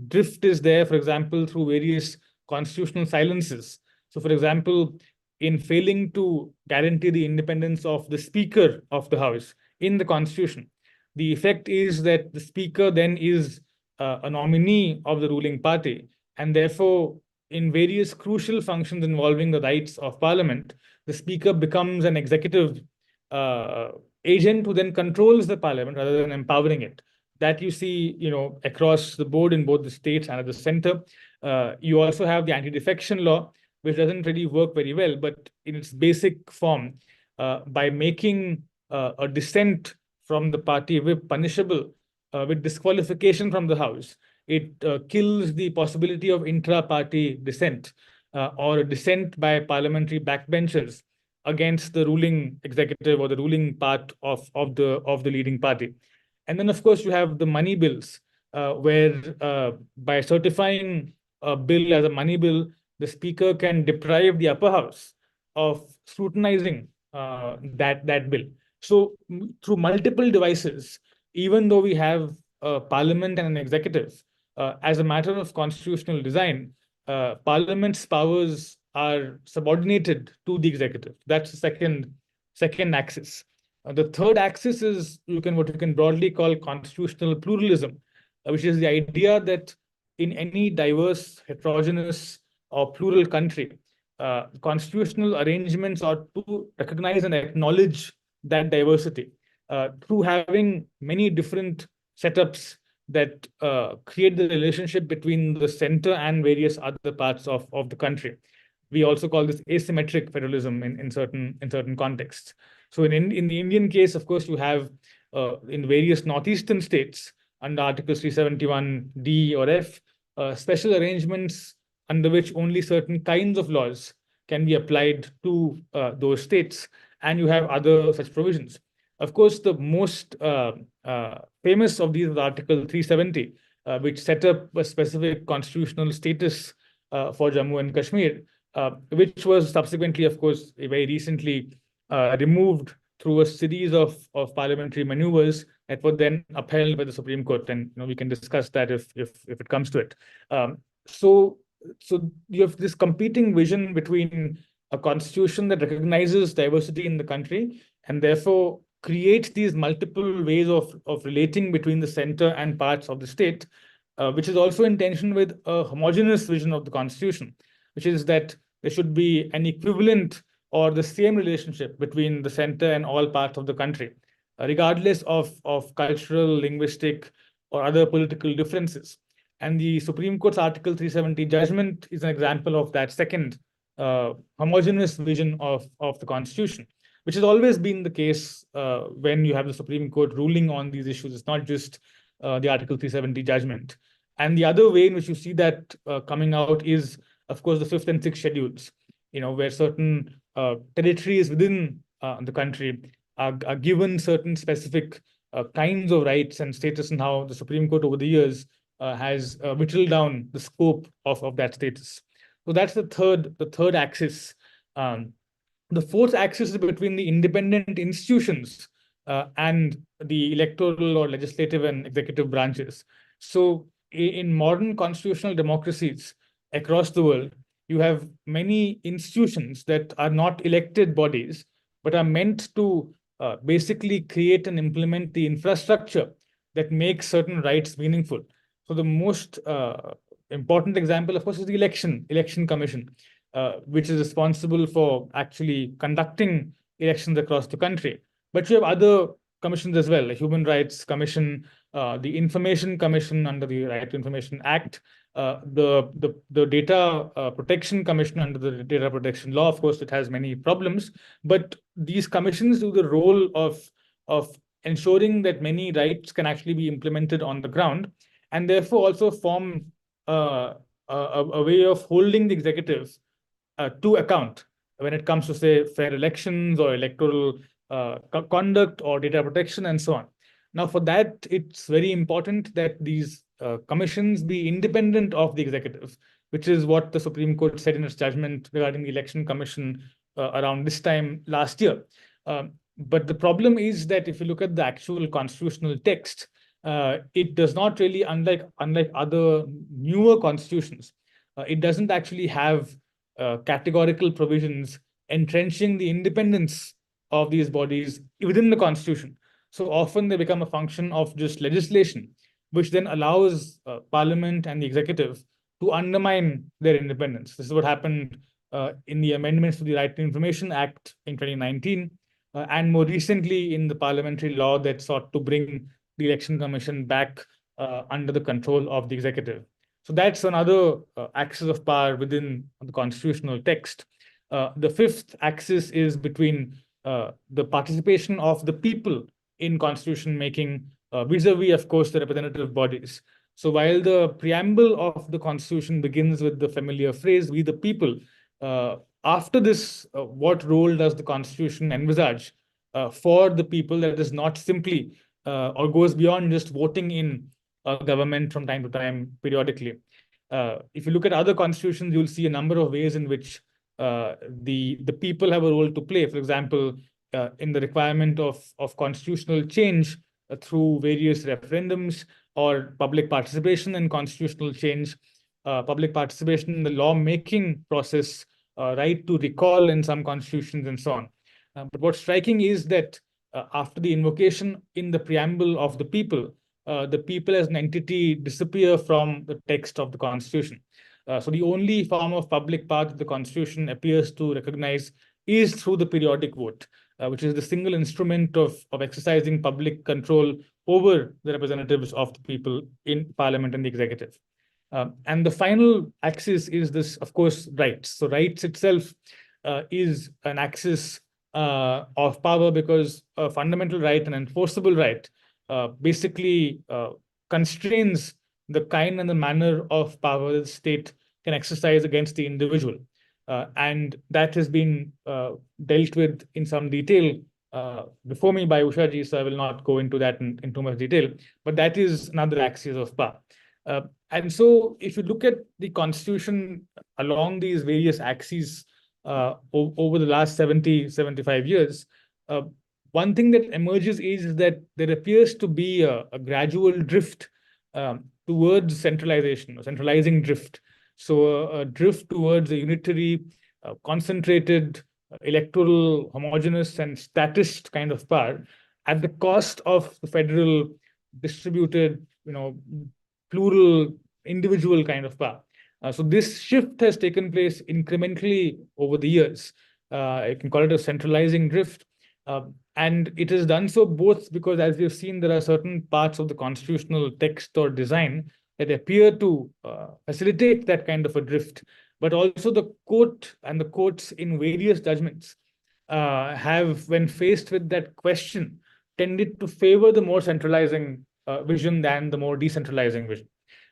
[SPEAKER 1] drift is there, for example, through various constitutional silences. So, for example, in failing to guarantee the independence of the Speaker of the House in the Constitution, the effect is that the Speaker then is a nominee of the ruling party, and therefore, in various crucial functions involving the rights of Parliament, the Speaker becomes an executive agent who then controls the Parliament rather than empowering it. That you see, across the board in both the states and at the center. You also have the anti-defection law, which doesn't really work very well, but in its basic form, by making a dissent from the party whip punishable with disqualification from the House, it kills the possibility of intra-party dissent or dissent by parliamentary backbenchers against the ruling executive or the ruling part of the leading party. And then, of course, you have the money bills, where by certifying a bill as a money bill, the Speaker can deprive the upper house of scrutinizing that bill. So through multiple devices, even though we have a parliament and an executive, as a matter of constitutional design, parliament's powers are subordinated to the executive. That's the second axis. The third axis is what you can broadly call constitutional pluralism, which is the idea that in any diverse, heterogeneous, or plural country, constitutional arrangements are to recognize and acknowledge that diversity through having many different setups that create the relationship between the center and various other parts of the country. We also call this asymmetric federalism in certain contexts. So in the Indian case, of course, you have in various northeastern states, under Articles 371D or F, special arrangements under which only certain kinds of laws can be applied to those states, and you have other such provisions. Of course, the most famous of these is Article 370, which set up a specific constitutional status for Jammu and Kashmir, which was subsequently, of course, very recently removed through a series of parliamentary maneuvers that were then upheld by the Supreme Court, and we can discuss that if it comes to it. So you have this competing vision between a constitution that recognizes diversity in the country and therefore creates these multiple ways of relating between the center and parts of the state, which is also in tension with a homogeneous vision of the constitution, which is that there should be an equivalent or the same relationship between the center and all parts of the country, regardless of cultural, linguistic, or other political differences. And the Supreme Court's Article 370 judgment is an example of that second homogeneous vision of the Constitution, which has always been the case when you have the Supreme Court ruling on these issues. It's not just the Article 370 judgment. And the other way in which you see that coming out is, of course, the 5th and 6th schedules, where certain territories within the country are given certain specific kinds of rights and status, and how the Supreme Court over the years has whittled down the scope of that status. So that's the third axis. The fourth axis is between the independent institutions and the electoral or legislative and executive branches. So in modern constitutional democracies across the world, you have many institutions that are not elected bodies, but are meant to basically create and implement the infrastructure that makes certain rights meaningful. So the most important example, of course, is the Election Commission, which is responsible for actually conducting elections across the country. But you have other commissions as well, the Human Rights Commission, the Information Commission under the Right to Information Act, the Data Protection Commission under the Data Protection Law. Of course, it has many problems, but these commissions do the role of ensuring that many rights can actually be implemented on the ground, and therefore also form a way of holding the executive to account when it comes to, say, fair elections or electoral conduct or data protection and so on. Now, for that, it's very important that these commissions be independent of the executive, which is what the Supreme Court said in its judgment regarding the Election Commission around this time last year. But the problem is that if you look at the actual constitutional text, it does not really, unlike other newer constitutions, it doesn't actually have categorical provisions entrenching the independence of these bodies within the Constitution. So often they become a function of just legislation, which then allows Parliament and the executive to undermine their independence. This is what happened in the amendments to the Right to Information Act in 2019, and more recently in the parliamentary law that sought to bring the Election Commission back under the control of the executive. So that's another axis of power within the constitutional text. The fifth axis is between the participation of the people in constitution making vis-a-vis, of course, the representative bodies. So while the preamble of the Constitution begins with the familiar phrase, "we the people," after this, what role does the Constitution envisage for the people that is not simply or goes beyond just voting in government from time to time periodically? If you look at other constitutions, you'll see a number of ways in which the people have a role to play. For example, in the requirement of constitutional change through various referendums or public participation in constitutional change, public participation in the law-making process, right to recall in some constitutions, and so on. But what's striking is that after the invocation in the preamble of the people as an entity disappear from the text of the Constitution. So the only form of public power that the Constitution appears to recognize is through the periodic vote, which is the single instrument of exercising public control over the representatives of the people in Parliament and the executive. And the final axis is this, of course, rights. So rights itself is an axis of power, because a fundamental right, an enforceable right, basically constrains the kind and the manner of power the state can exercise against the individual. And that has been dealt with in some detail before me by Usha ji, so I will not go into that in too much detail, but that is another axis of power. And so if you look at the constitution along these various axes over the last 75 years, one thing that emerges is that there appears to be a gradual drift towards centralization, a centralizing drift. So a drift towards a unitary, concentrated, electoral, homogeneous, and statist kind of power at the cost of the federal, distributed, plural, individual kind of power. So this shift has taken place incrementally over the years. I can call it a centralizing drift. And it has done so both because, as we've seen, there are certain parts of the constitutional text or design that appear to facilitate that kind of a drift, but also the court and the courts in various judgments have, when faced with that question, tended to favor the more centralizing vision than the more decentralizing vision.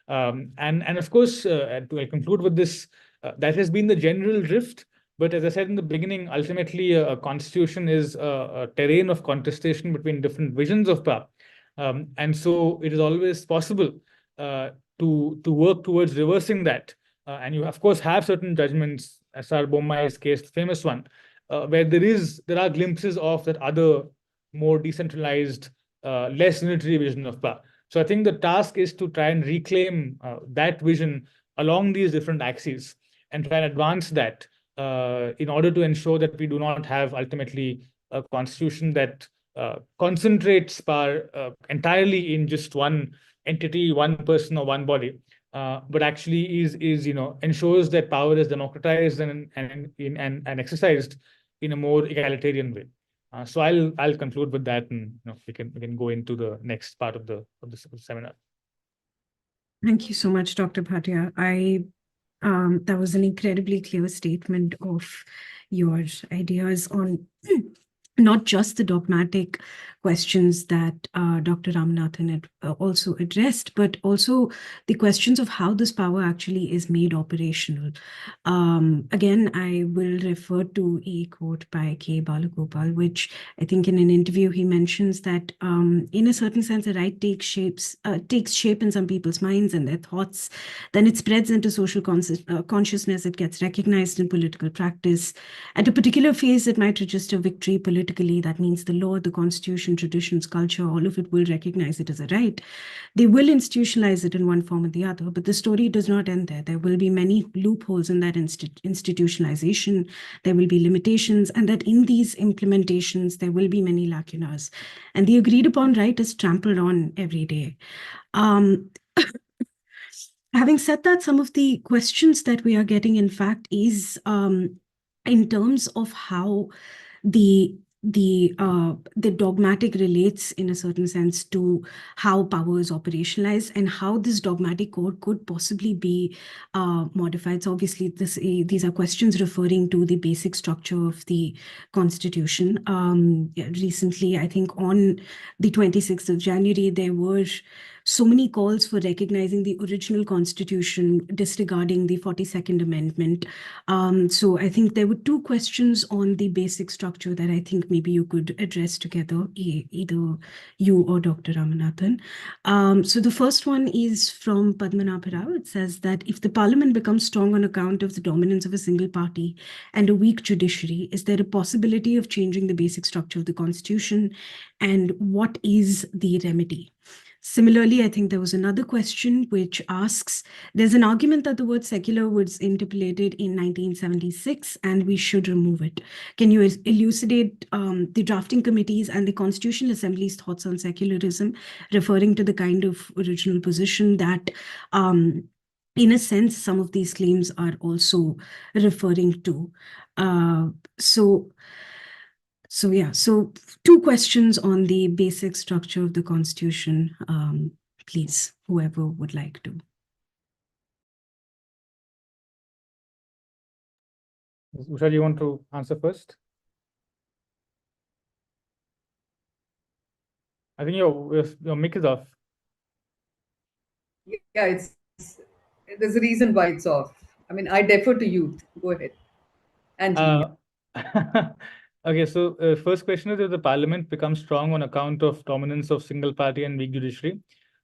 [SPEAKER 1] And of course, to conclude with this, that has been the general drift. But as I said in the beginning, ultimately, a constitution is a terrain of contestation between different visions of power. And so it is always possible to work towards reversing that. And you, of course, have certain judgments, S.R. Bommai's case, the famous one, where there are glimpses of that other, more decentralized, less unitary vision of power. So I think the task is to try and reclaim that vision along these different axes and try and advance that in order to ensure that we do not have ultimately a constitution that concentrates power entirely in just one entity, one person, or one body, but actually ensures that power is democratized and exercised in a more egalitarian way. So I'll conclude with that, and we can go into the next part of the seminar.
[SPEAKER 3] Thank you so much, Dr. Bhatia. That was an incredibly clear statement of your ideas on not just the dogmatic questions that Dr. Ramanathan had also addressed, but also the questions of how this power actually is made operational. Again, I will refer to a quote by K. Balagopal, which I think in an interview he mentions that in a certain sense, the right takes shape in some people's minds and their thoughts. Then it spreads into social consciousness. It gets recognized in political practice. At a particular phase, it might register victory politically. That means the law, the constitution, traditions, culture, all of it will recognize it as a right. They will institutionalize it in one form or the other, but the story does not end there. There will be many loopholes in that institutionalization. There will be limitations, and that in these implementations, there will be many lacunas. And the agreed upon right is trampled on every day. Having said that, some of the questions that we are getting, in fact, is in terms of how the dogmatic relates in a certain sense to how power is operationalized and how this dogmatic code could possibly be modified. So obviously these are questions referring to the basic structure of the Constitution. Recently, I think on the 26th of January, there were so many calls for recognizing the original Constitution, disregarding the 42nd Amendment. So I think there were two questions on the basic structure that I think maybe you could address together, either you or Dr. Ramanathan. So the first one is from Padmanabh Rao. It says that if the parliament becomes strong on account of the dominance of a single party and a weak judiciary, is there a possibility of changing the basic structure of the Constitution? And what is the remedy? Similarly, I think there was another question which asks, there's an argument that the word secular was interpolated in 1976 and we should remove it. Can you elucidate the drafting committees and the Constitutional Assembly's thoughts on secularism, referring to the kind of original position that in a sense, some of these claims are also referring to. So two questions on the basic structure of the Constitution, please, whoever would like to.
[SPEAKER 1] Usha, do you want to answer first? I think your mic is off.
[SPEAKER 4] Yeah, there's a reason why it's off. I mean, I defer to youth. Go ahead. And Genius.
[SPEAKER 1] Okay, so first question is, if the parliament becomes strong on account of dominance of single party and weak judiciary,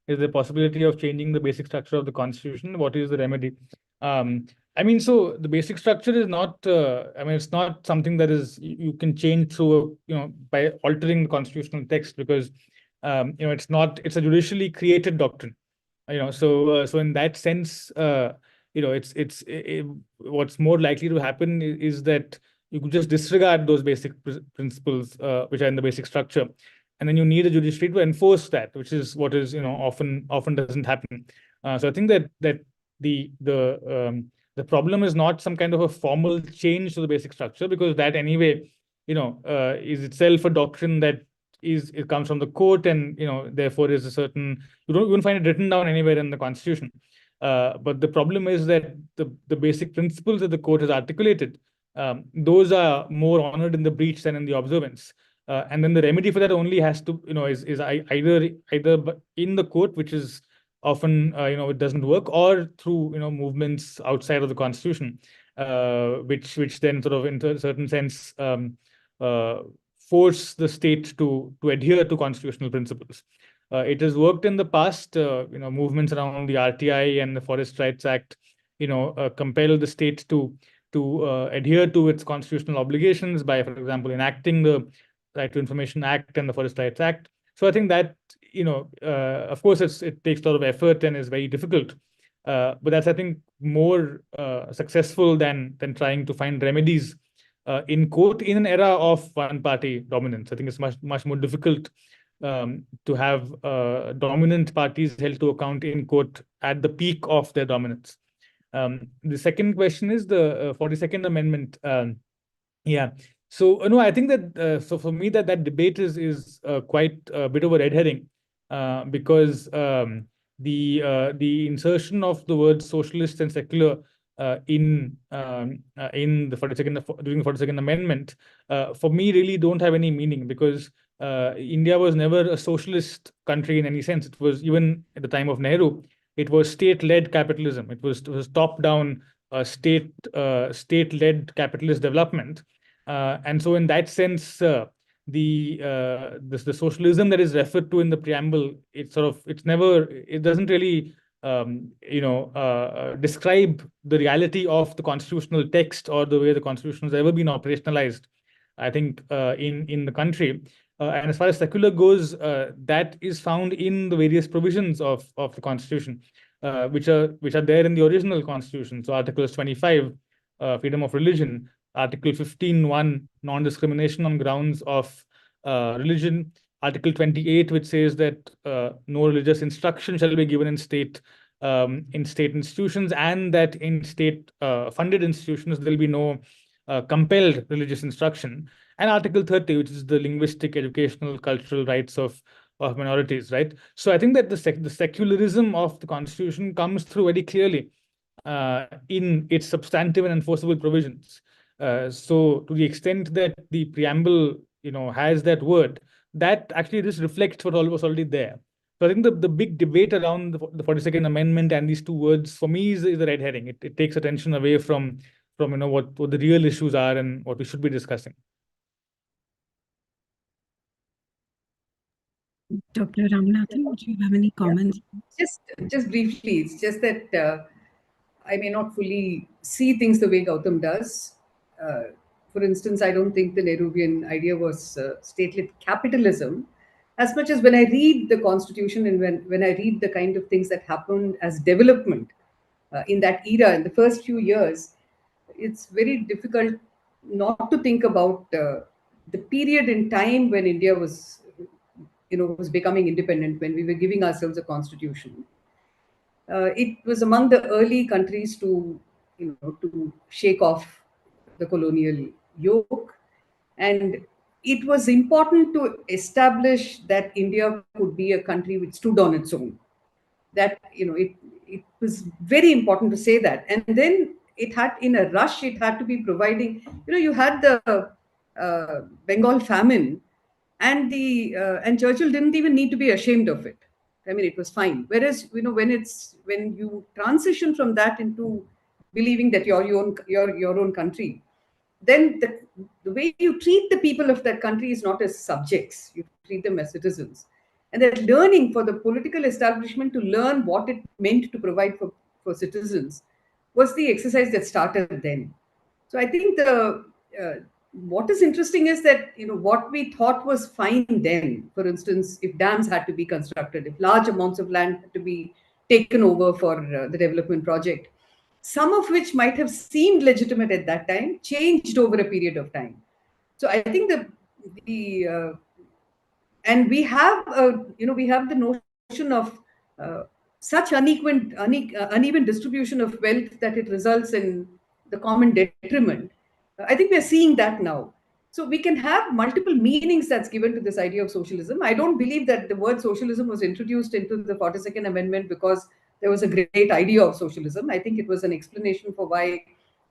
[SPEAKER 1] is there possibility of changing the basic structure of the constitution? What is the remedy? I mean, so the basic structure is not, I mean, it's not something that is you can change through, by altering the constitutional text, because, it's a judicially created doctrine. So in that sense, what's more likely to happen is that you could just disregard those basic principles, which are in the basic structure, and then you need a judiciary to enforce that, which is what is often doesn't happen. So I think that the problem is not some kind of a formal change to the basic structure, because that anyway is itself a doctrine that it comes from the court, and therefore is a certain, you won't find it written down anywhere in the constitution. But the problem is that the basic principles that the court has articulated, those are more honored in the breach than in the observance. And then the remedy for that only has to, is either in the court, which is often, it doesn't work, or through, movements outside of the constitution, which then sort of, in a certain sense, force the state to adhere to constitutional principles. It has worked in the past. Movements around the RTI and the Forest Rights Act, compel the state to adhere to its constitutional obligations by, for example, enacting the Right to Information Act and the Forest Rights Act. So I think that, of course, it takes a lot of effort and is very difficult. But that's, I think, more successful than trying to find remedies in court in an era of one-party dominance. I think it's much more difficult to have dominant parties held to account in court at the peak of their dominance. The second question is the 42nd Amendment. Yeah. So no, I think that so for me that debate is quite a bit of a red herring, because the insertion of the words socialist and secular in the 42nd during the 42nd Amendment, for me really don't have any meaning, because India was never a socialist country in any sense. It was, even at the time of Nehru, it was state-led capitalism. It was top-down state-led capitalist development. And so in that sense, the socialism that is referred to in the preamble, it doesn't really describe the reality of the constitutional text or the way the constitution has ever been operationalized, I think, in the country. And as far as secular goes, that is found in the various provisions of the constitution, which are there in the original constitution. So Articles 25, freedom of religion; Article 15(1), non-discrimination on grounds of religion; Article 28, which says that no religious instruction shall be given in state institutions, and that in state funded institutions there will be no compelled religious instruction; and Article 30, which is the linguistic, educational, cultural rights of minorities, right? So I think that the secularism of the constitution comes through very clearly in its substantive and enforceable provisions. So to the extent that the preamble, has that word, that actually just reflects what all was already there. So I think the big debate around the 42nd Amendment and these two words, for me, is a red herring. It takes attention away from what the real issues are and what we should be discussing.
[SPEAKER 3] Dr. Ramanathan, would you have any comments?
[SPEAKER 4] Just briefly, it's just that I may not fully see things the way Gautam does. For instance, I don't think the Nehruvian idea was state-led capitalism, as much as when I read the constitution and when I read the kind of things that happened as development in that era, in the first few years, it's very difficult not to think about the period in time when India was, was becoming independent, when we were giving ourselves a constitution. It was among the early countries to shake off the colonial yoke, and it was important to establish that India could be a country which stood on its own. That it was very important to say that, and then it had, in a rush, it had to be providing. You had the Bengal famine, and Churchill didn't even need to be ashamed of it. I mean, it was fine. Whereas, when you transition from that into believing that you're your own country, then the way you treat the people of that country is not as subjects. You treat them as citizens. And that learning for the political establishment to learn what it meant to provide for citizens was the exercise that started then. So I think what is interesting is that what we thought was fine then, for instance, if dams had to be constructed, if large amounts of land had to be taken over for the development project, some of which might have seemed legitimate at that time, changed over a period of time. So I think and we have the notion of such uneven distribution of wealth that it results in the common detriment. I think we are seeing that now. So we can have multiple meanings that's given to this idea of socialism. I don't believe that the word socialism was introduced into the 42nd Amendment because there was a great idea of socialism. I think it was an explanation for why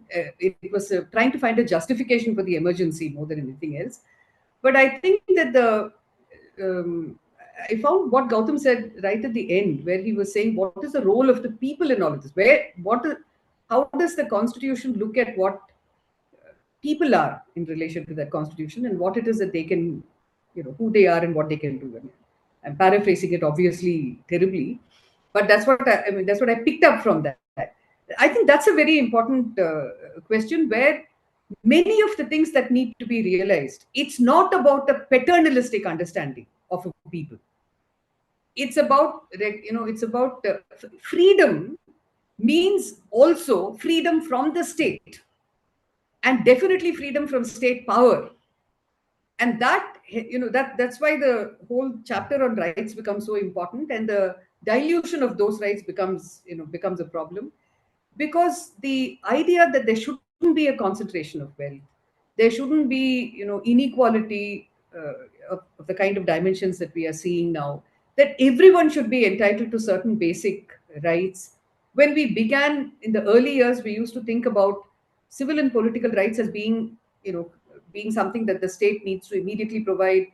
[SPEAKER 4] it was trying to find a justification for the emergency more than anything else. But I think that I found what Gautam said right at the end, where he was saying, what is the role of the people in all of this? How does the Constitution look at what people are in relation to that Constitution and what it is that they can, who they are and what they can do? I'm paraphrasing it obviously terribly, but that's what I picked up from that. I think that's a very important question where many of the things that need to be realized, it's not about a paternalistic understanding of a people. It's about, freedom means also freedom from the state and definitely freedom from state power. And that's why the whole chapter on rights becomes so important, and the dilution of those rights becomes a problem, because the idea that there shouldn't be a concentration of wealth, there shouldn't be inequality of the kind of dimensions that we are seeing now, that everyone should be entitled to certain basic rights. When we began in the early years, we used to think about civil and political rights as being something that the state needs to immediately provide,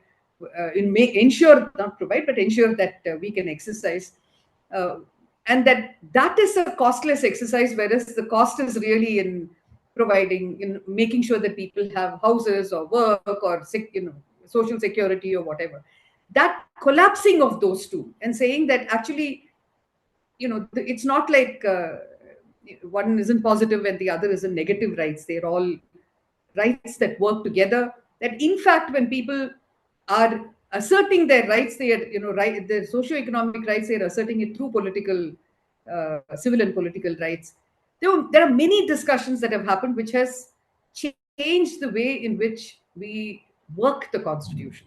[SPEAKER 4] ensure that we can exercise, and that is a costless exercise, whereas the cost is really in making sure that people have houses or work or social security or whatever. That collapsing of those two and saying that actually, it's not like one isn't positive and the other isn't negative rights. They're all rights that work together. That in fact, when people are asserting their rights, they are, their socio-economic rights, they are asserting it through civil and political rights. There are many discussions that have happened which has changed the way in which we work the Constitution.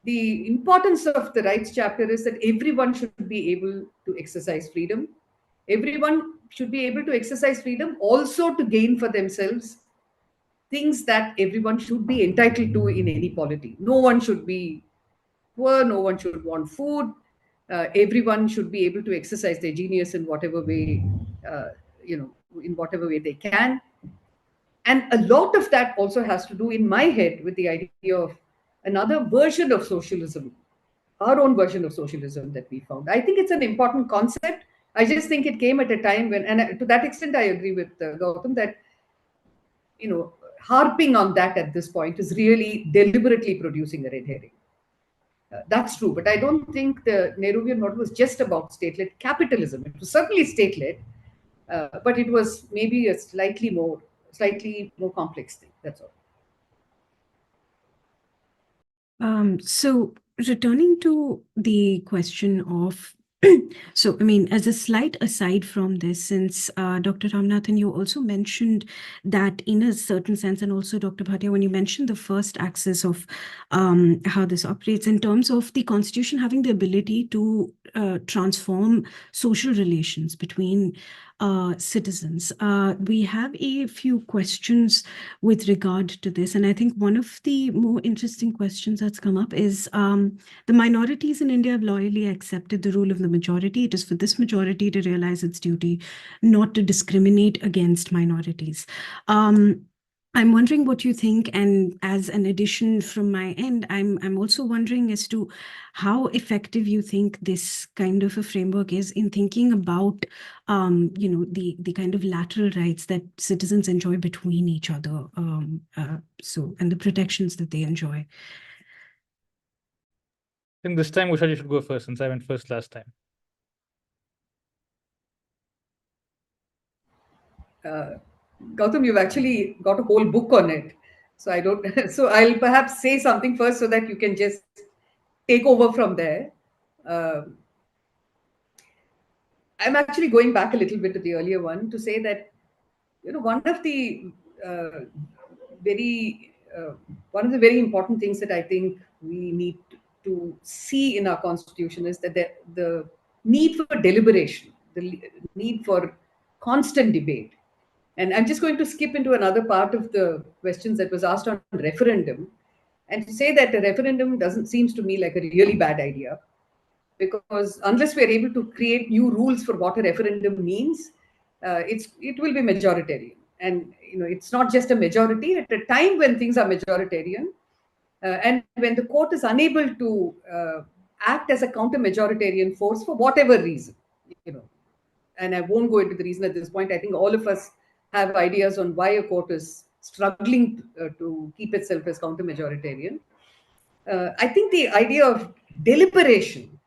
[SPEAKER 4] The importance of the rights chapter is that everyone should be able to exercise freedom. Everyone should be able to exercise freedom also to gain for themselves things that everyone should be entitled to in any polity. No one should be poor, no one should want food. Everyone should be able to exercise their genius in whatever way, in whatever way they can. And a lot of that also has to do, in my head, with the idea of another version of socialism, our own version of socialism that we found. I think it's an important concept. I just think it came at a time when, and to that extent, I agree with Gautam that, harping on that at this point is really deliberately producing a red herring. That's true, but I don't think the Nehruvian model was just about state-led capitalism. It was certainly state-led, but it was maybe a slightly more complex thing. That's all.
[SPEAKER 3] So returning to the question of, so I mean, as a slight aside from this, since Dr. Ramanathan, you also mentioned that in a certain sense, and also Dr. Bhatia, when you mentioned the first axis of how this operates in terms of the Constitution having the ability to transform social relations between citizens. We have a few questions with regard to this, and I think one of the more interesting questions that's come up is the minorities in India have loyally accepted the rule of the majority. It is for this majority to realize its duty not to discriminate against minorities. I'm wondering what you think, and as an addition from my end, I'm also wondering as to how effective you think this kind of a framework is in thinking about, the kind of lateral rights that citizens enjoy between each other, and the protections that they enjoy.
[SPEAKER 1] I think this time, Usha, you should go first, since I went first last time.
[SPEAKER 4] Gautam, you've actually got a whole book on it. So I don't. So I'll perhaps say something first so that you can just take over from there. I'm actually going back a little bit to the earlier one to say that, one of the very very important things that I think we need to see in our constitution is that the need for deliberation, the need for constant debate. And I'm just going to skip into another part of the questions that was asked on referendum, and to say that a referendum doesn't seems to me like a really bad idea, because unless we are able to create new rules for what a referendum means, it will be majoritarian. And it's not just a majority at a time when things are majoritarian, and when the court is unable to act as a counter majoritarian force for whatever reason, and I won't go into the reason at this point. I think all of us have ideas on why a court is struggling to keep itself as counter majoritarian. I think the idea of deliberation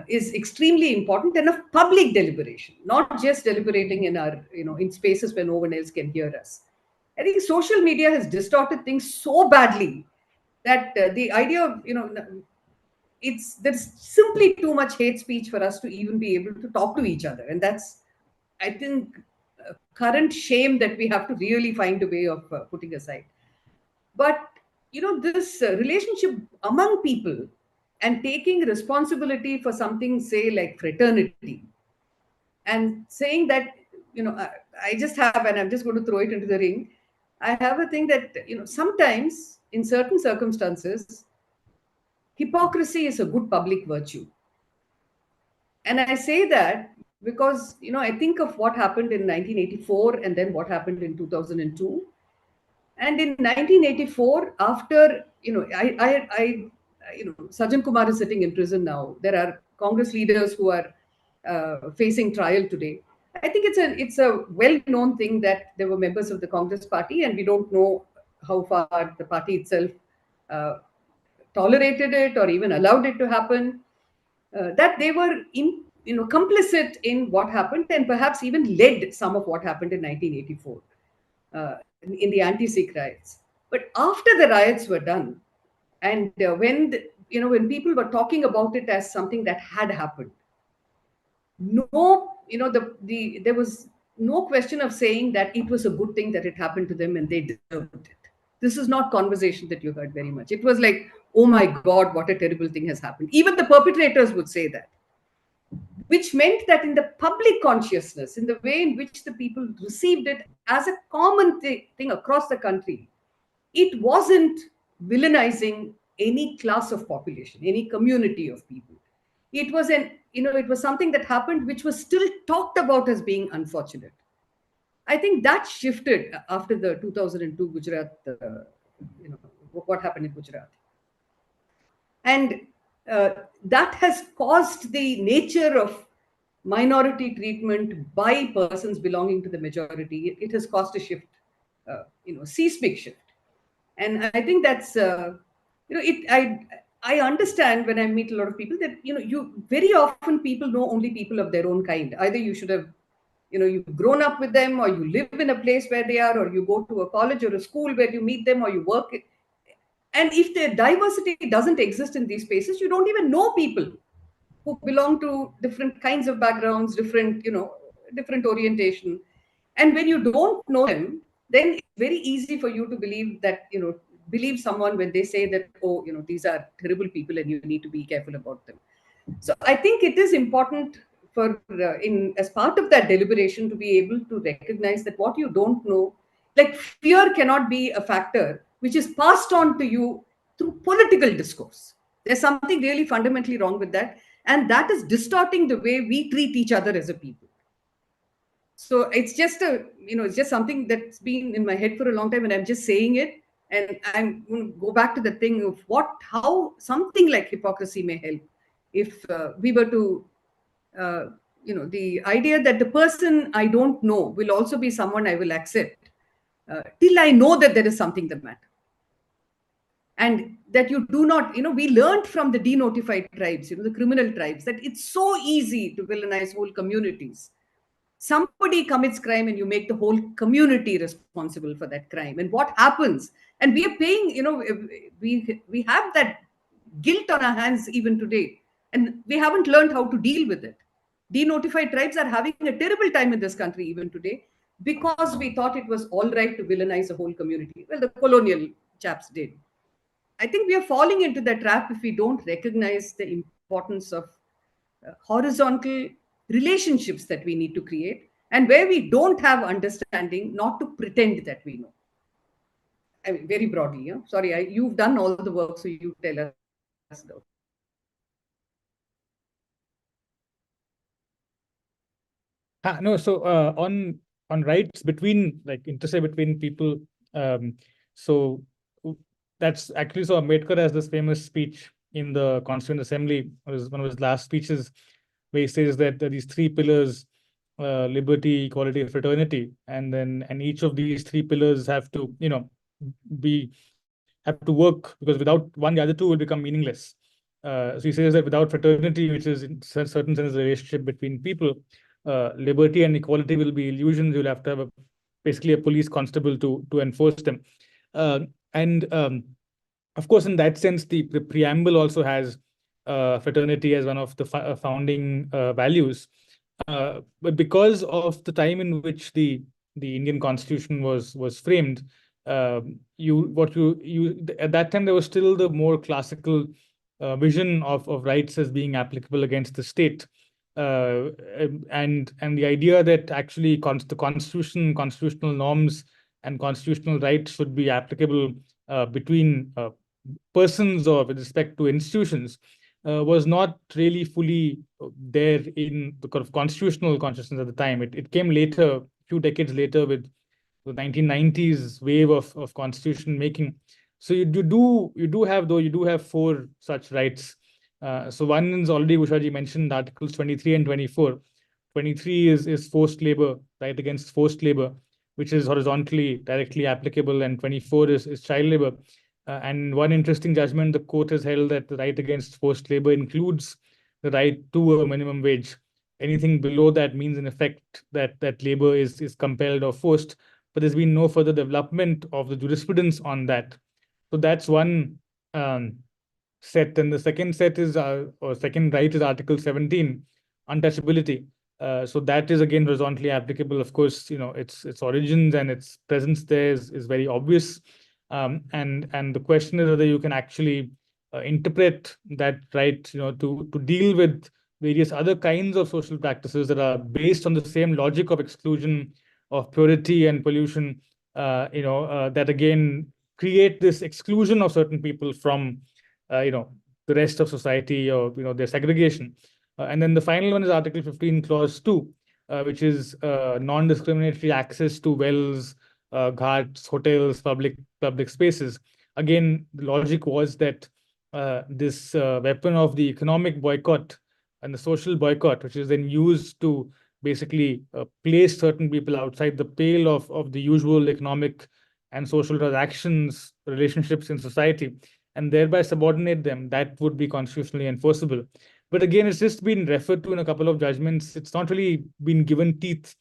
[SPEAKER 4] is extremely important, and of public deliberation, not just deliberating in our, in spaces where no one else can hear us. I think social media has distorted things so badly that the idea of, there's simply too much hate speech for us to even be able to talk to each other. And that's, I think, a current shame that we have to really find a way of putting aside. But, this relationship among people and taking responsibility for something, say, like fraternity, and saying that, I just have, and I'm just going to throw it into the ring. I have a thing that, sometimes in certain circumstances, hypocrisy is a good public virtue. And I say that because, I think of what happened in 1984 and then what happened in 2002. And in 1984, after, Sajjan Kumar is sitting in prison now. There are Congress leaders who are facing trial today. I think it's a well-known thing that there were members of the Congress party, and we don't know how far the party itself tolerated it or even allowed it to happen. That they were complicit in what happened, and perhaps even led some of what happened in 1984 in the anti-Sikh riots. But after the riots were done, and when people were talking about it as something that had happened, there was no question of saying that it was a good thing that it happened to them and they deserved it. This is not conversation that you heard very much. It was like, oh my God, what a terrible thing has happened. Even the perpetrators would say that, which meant that in the public consciousness, in the way in which the people received it as a common thing across the country, it wasn't villainizing any class of population, any community of people. It was it was something that happened which was still talked about as being unfortunate. I think that shifted after the 2002 Gujarat, what happened in Gujarat. And that has caused the nature of minority treatment by persons belonging to the majority. It has caused a shift, seismic shift. And I think that's, I understand when I meet a lot of people that, you very often people know only people of their own kind. Either you should have, you've grown up with them, or you live in a place where they are, or you go to a college or a school where you meet them, or you work. And if the diversity doesn't exist in these spaces, you don't even know people who belong to different kinds of backgrounds, different orientation. And when you don't know them, then it's very easy for you to believe that, believe someone when they say that, oh, these are terrible people and you need to be careful about them. So I think it is important for, as part of that deliberation, to be able to recognize that what you don't know, like fear cannot be a factor which is passed on to you through political discourse. There's something really fundamentally wrong with that. And that is distorting the way we treat each other as a people. So it's just it's just something that's been in my head for a long time, and I'm just saying it. And I'm going to go back to the thing of how something like hypocrisy may help if we were to, the idea that the person I don't know will also be someone I will accept till I know that there is something the matter. And that you do not, we learned from the denotified tribes, the criminal tribes, that it's so easy to villainize whole communities. Somebody commits crime and you make the whole community responsible for that crime. And what happens? And we are paying, we have that guilt on our hands even today. And we haven't learned how to deal with it. Denotified tribes are having a terrible time in this country even today because we thought it was all right to villainize a whole community. Well, the colonial chaps did. I think we are falling into that trap if we don't recognize the importance of horizontal relationships that we need to create, and where we don't have understanding, not to pretend that we know. I mean, very broadly. Sorry, you've done all the work, so you tell us.
[SPEAKER 1] No, so on rights between, like, intersect between people. So that's actually, so Ambedkar has this famous speech in the Constituent Assembly. It was one of his last speeches, where he says that these three pillars, liberty, equality, fraternity, and each of these three pillars have to, have to work, because without one, the other two will become meaningless. So he says that without fraternity, which is in certain sense a relationship between people, liberty and equality will be illusions. You'll have to have basically a police constable to enforce them. And of course, in that sense, the preamble also has fraternity as one of the founding values. But because of the time in which the Indian Constitution was framed, at that time there was still the more classical vision of rights as being applicable against the state. And the idea that actually the Constitution, constitutional norms, and constitutional rights should be applicable between persons or with respect to institutions was not really fully there in the kind of constitutional consciousness at the time. It came later, a few decades later, with the 1990s wave of constitution making. So you do have four such rights. So one is already Usha ji mentioned, Articles 23 and 24. 23 is forced labor, right against forced labor, which is horizontally directly applicable, and 24 is child labor. And one interesting judgment, the court has held that the right against forced labor includes the right to a minimum wage. Anything below that means, in effect, that labor is compelled or forced, but there's been no further development of the jurisprudence on that. So that's one set. And the second set is, or second right, is Article 17, untouchability. So that is again horizontally applicable. Of course, its origins and its presence there is very obvious. And the question is whether you can actually interpret that right, to deal with various other kinds of social practices that are based on the same logic of exclusion, of purity and pollution, that again create this exclusion of certain people from, the rest of society, or, their segregation. And then the final one is Article 15, Clause 2, which is non-discriminatory access to wells, ghats, hotels, public spaces. Again, the logic was that this weapon of the economic boycott and the social boycott, which is then used to basically place certain people outside the pale of the usual economic and social transactions, relationships in society, and thereby subordinate them, that would be constitutionally enforceable. But again, it's just been referred to in a couple of judgments. It's not really been given teeth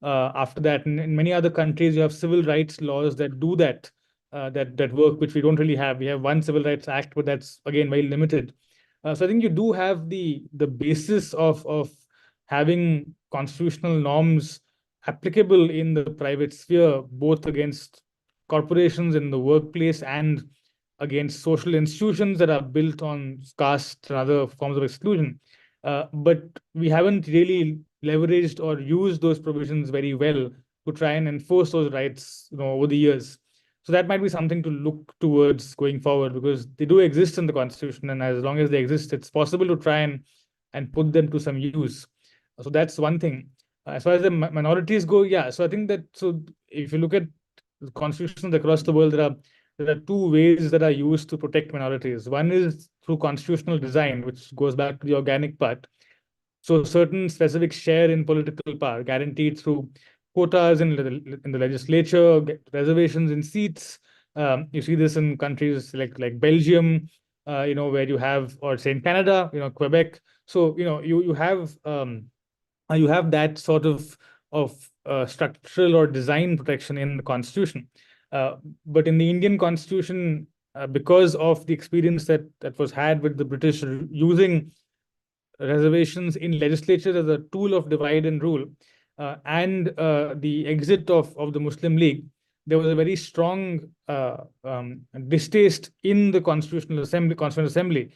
[SPEAKER 1] after that. And in many other countries, you have civil rights laws that do that, that work, which we don't really have. We have one Civil Rights Act, but that's again very limited. So I think you do have the basis of having constitutional norms applicable in the private sphere, both against corporations in the workplace and against social institutions that are built on caste and other forms of exclusion. But we haven't really leveraged or used those provisions very well to try and enforce those rights, over the years. So that might be something to look towards going forward, because they do exist in the Constitution, and as long as they exist, it's possible to try and put them to some use. So that's one thing. As far as the minorities go, yeah. So I think that, so if you look at constitutions across the world, there are two ways that are used to protect minorities. One is through constitutional design, which goes back to the organic part. So certain specific share in political power guaranteed through quotas in the legislature, reservations in seats. You see this in countries like Belgium, where you have, or say in Canada, Quebec. So you have that sort of structural or design protection in the constitution. But in the Indian constitution, because of the experience that was had with the British using reservations in legislature as a tool of divide and rule, and the exit of the Muslim League, there was a very strong distaste in the Constitutional Assembly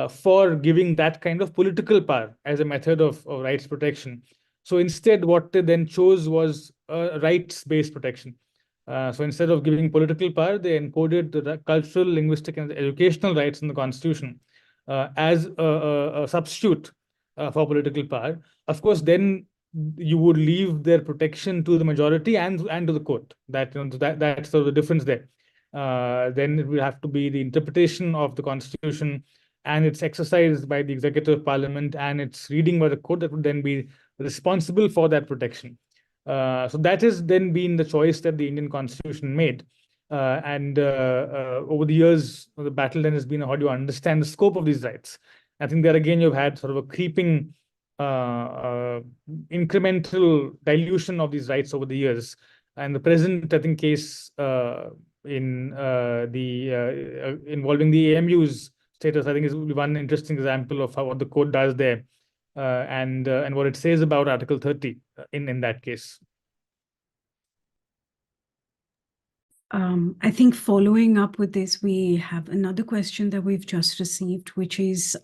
[SPEAKER 1] for giving that kind of political power as a method of rights protection. So instead, what they then chose was rights-based protection. So instead of giving political power, they encoded the cultural, linguistic, and educational rights in the Constitution as a substitute for political power. Of course, then you would leave their protection to the majority and to the court. That's sort of the difference there. Then it will have to be the interpretation of the Constitution, and it's exercised by the executive parliament, and it's reading by the court that would then be responsible for that protection. So that has then been the choice that the Indian Constitution made. And over the years, the battle then has been how do you understand the scope of these rights? I think there again, you've had sort of a creeping incremental dilution of these rights over the years. And the present, I think, case in involving the AMU's status, I think, is one interesting example of what the court does there, and what it says about Article 30 in that case.
[SPEAKER 3] I think following up with this, we have another question that we've just received, which is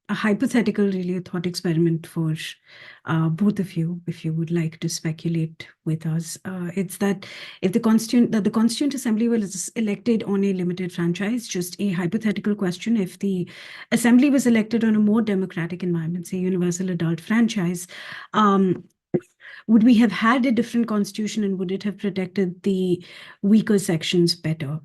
[SPEAKER 3] a hypothetical, really a thought experiment for both of you, if you would like to speculate with us. It's that if the Constituent Assembly was elected on a limited franchise, just a hypothetical question, if the Assembly was elected on a more democratic environment, say universal adult franchise, would we have had a different constitution, and would it have protected the weaker sections better?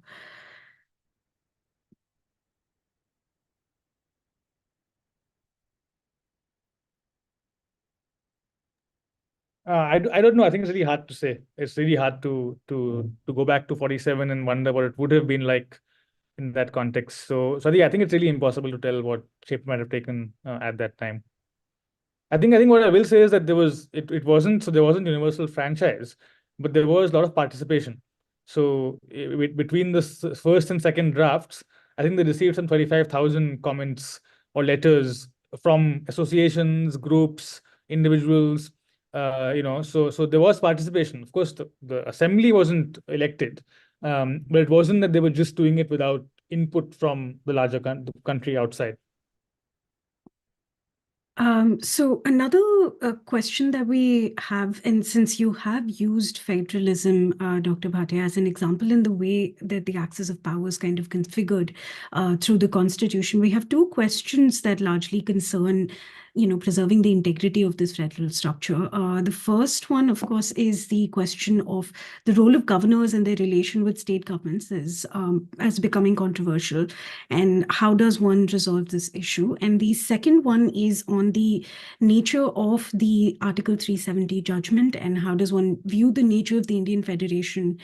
[SPEAKER 1] I don't know. I think it's really hard to say. It's really hard to go back to 47 and wonder what it would have been like in that context. So yeah, I think it's really impossible to tell what shape it might have taken at that time. I think what I will say is that there wasn't universal franchise, but there was a lot of participation. So between the first and second drafts, I think they received some 35,000 comments or letters from associations, groups, individuals. So there was participation. Of course, the assembly wasn't elected, but it wasn't that they were just doing it without input from the larger country outside.
[SPEAKER 3] So another question that we have, and since you have used federalism, Dr. Bhatia, as an example in the way that the axis of power is kind of configured through the Constitution, we have two questions that largely concern preserving the integrity of this federal structure. The first one, of course, is the question of the role of governors and their relation with state governments as becoming controversial, and how does one resolve this issue? And the second one is on the nature of the Article 370 judgment, and how does one view the nature of the Indian Federation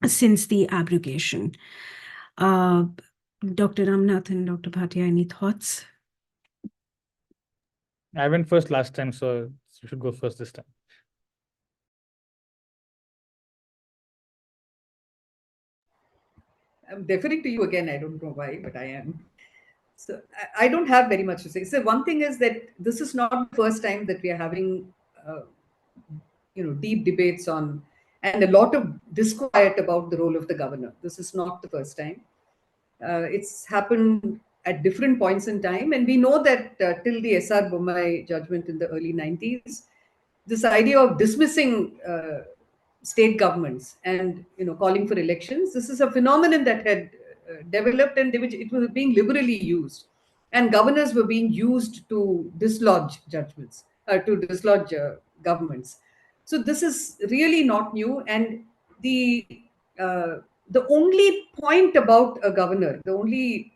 [SPEAKER 3] since the abrogation? Dr. Ramanathan, Dr. Bhatia, any thoughts?
[SPEAKER 1] I went first last time, so you should go first this time.
[SPEAKER 4] I'm deferring to you again. I don't know why, but I am. So I don't have very much to say. So one thing is that this is not the first time that we are having, deep debates on, and a lot of disquiet about the role of the governor. This is not the first time. It's happened at different points in time, and we know that till the S.R. Bommai judgment in the early 90s, this idea of dismissing state governments and calling for elections, this is a phenomenon that had developed, and it was being liberally used, and governors were being used to dislodge judgments. to dislodge governments. So this is really not new. And the only point about a governor, the only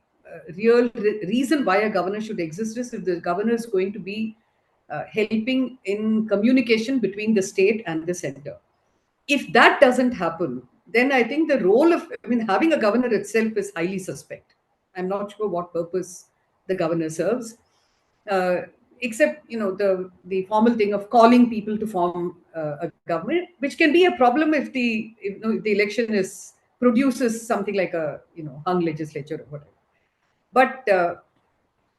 [SPEAKER 4] real reason why a governor should exist is if the governor is going to be helping in communication between the state and the center. If that doesn't happen, then I think the role of, I mean, having a governor itself is highly suspect. I'm not sure what purpose the governor serves, except, you know, the formal thing of calling people to form a government, which can be a problem if the election produces something like a, you know, hung legislature or whatever. But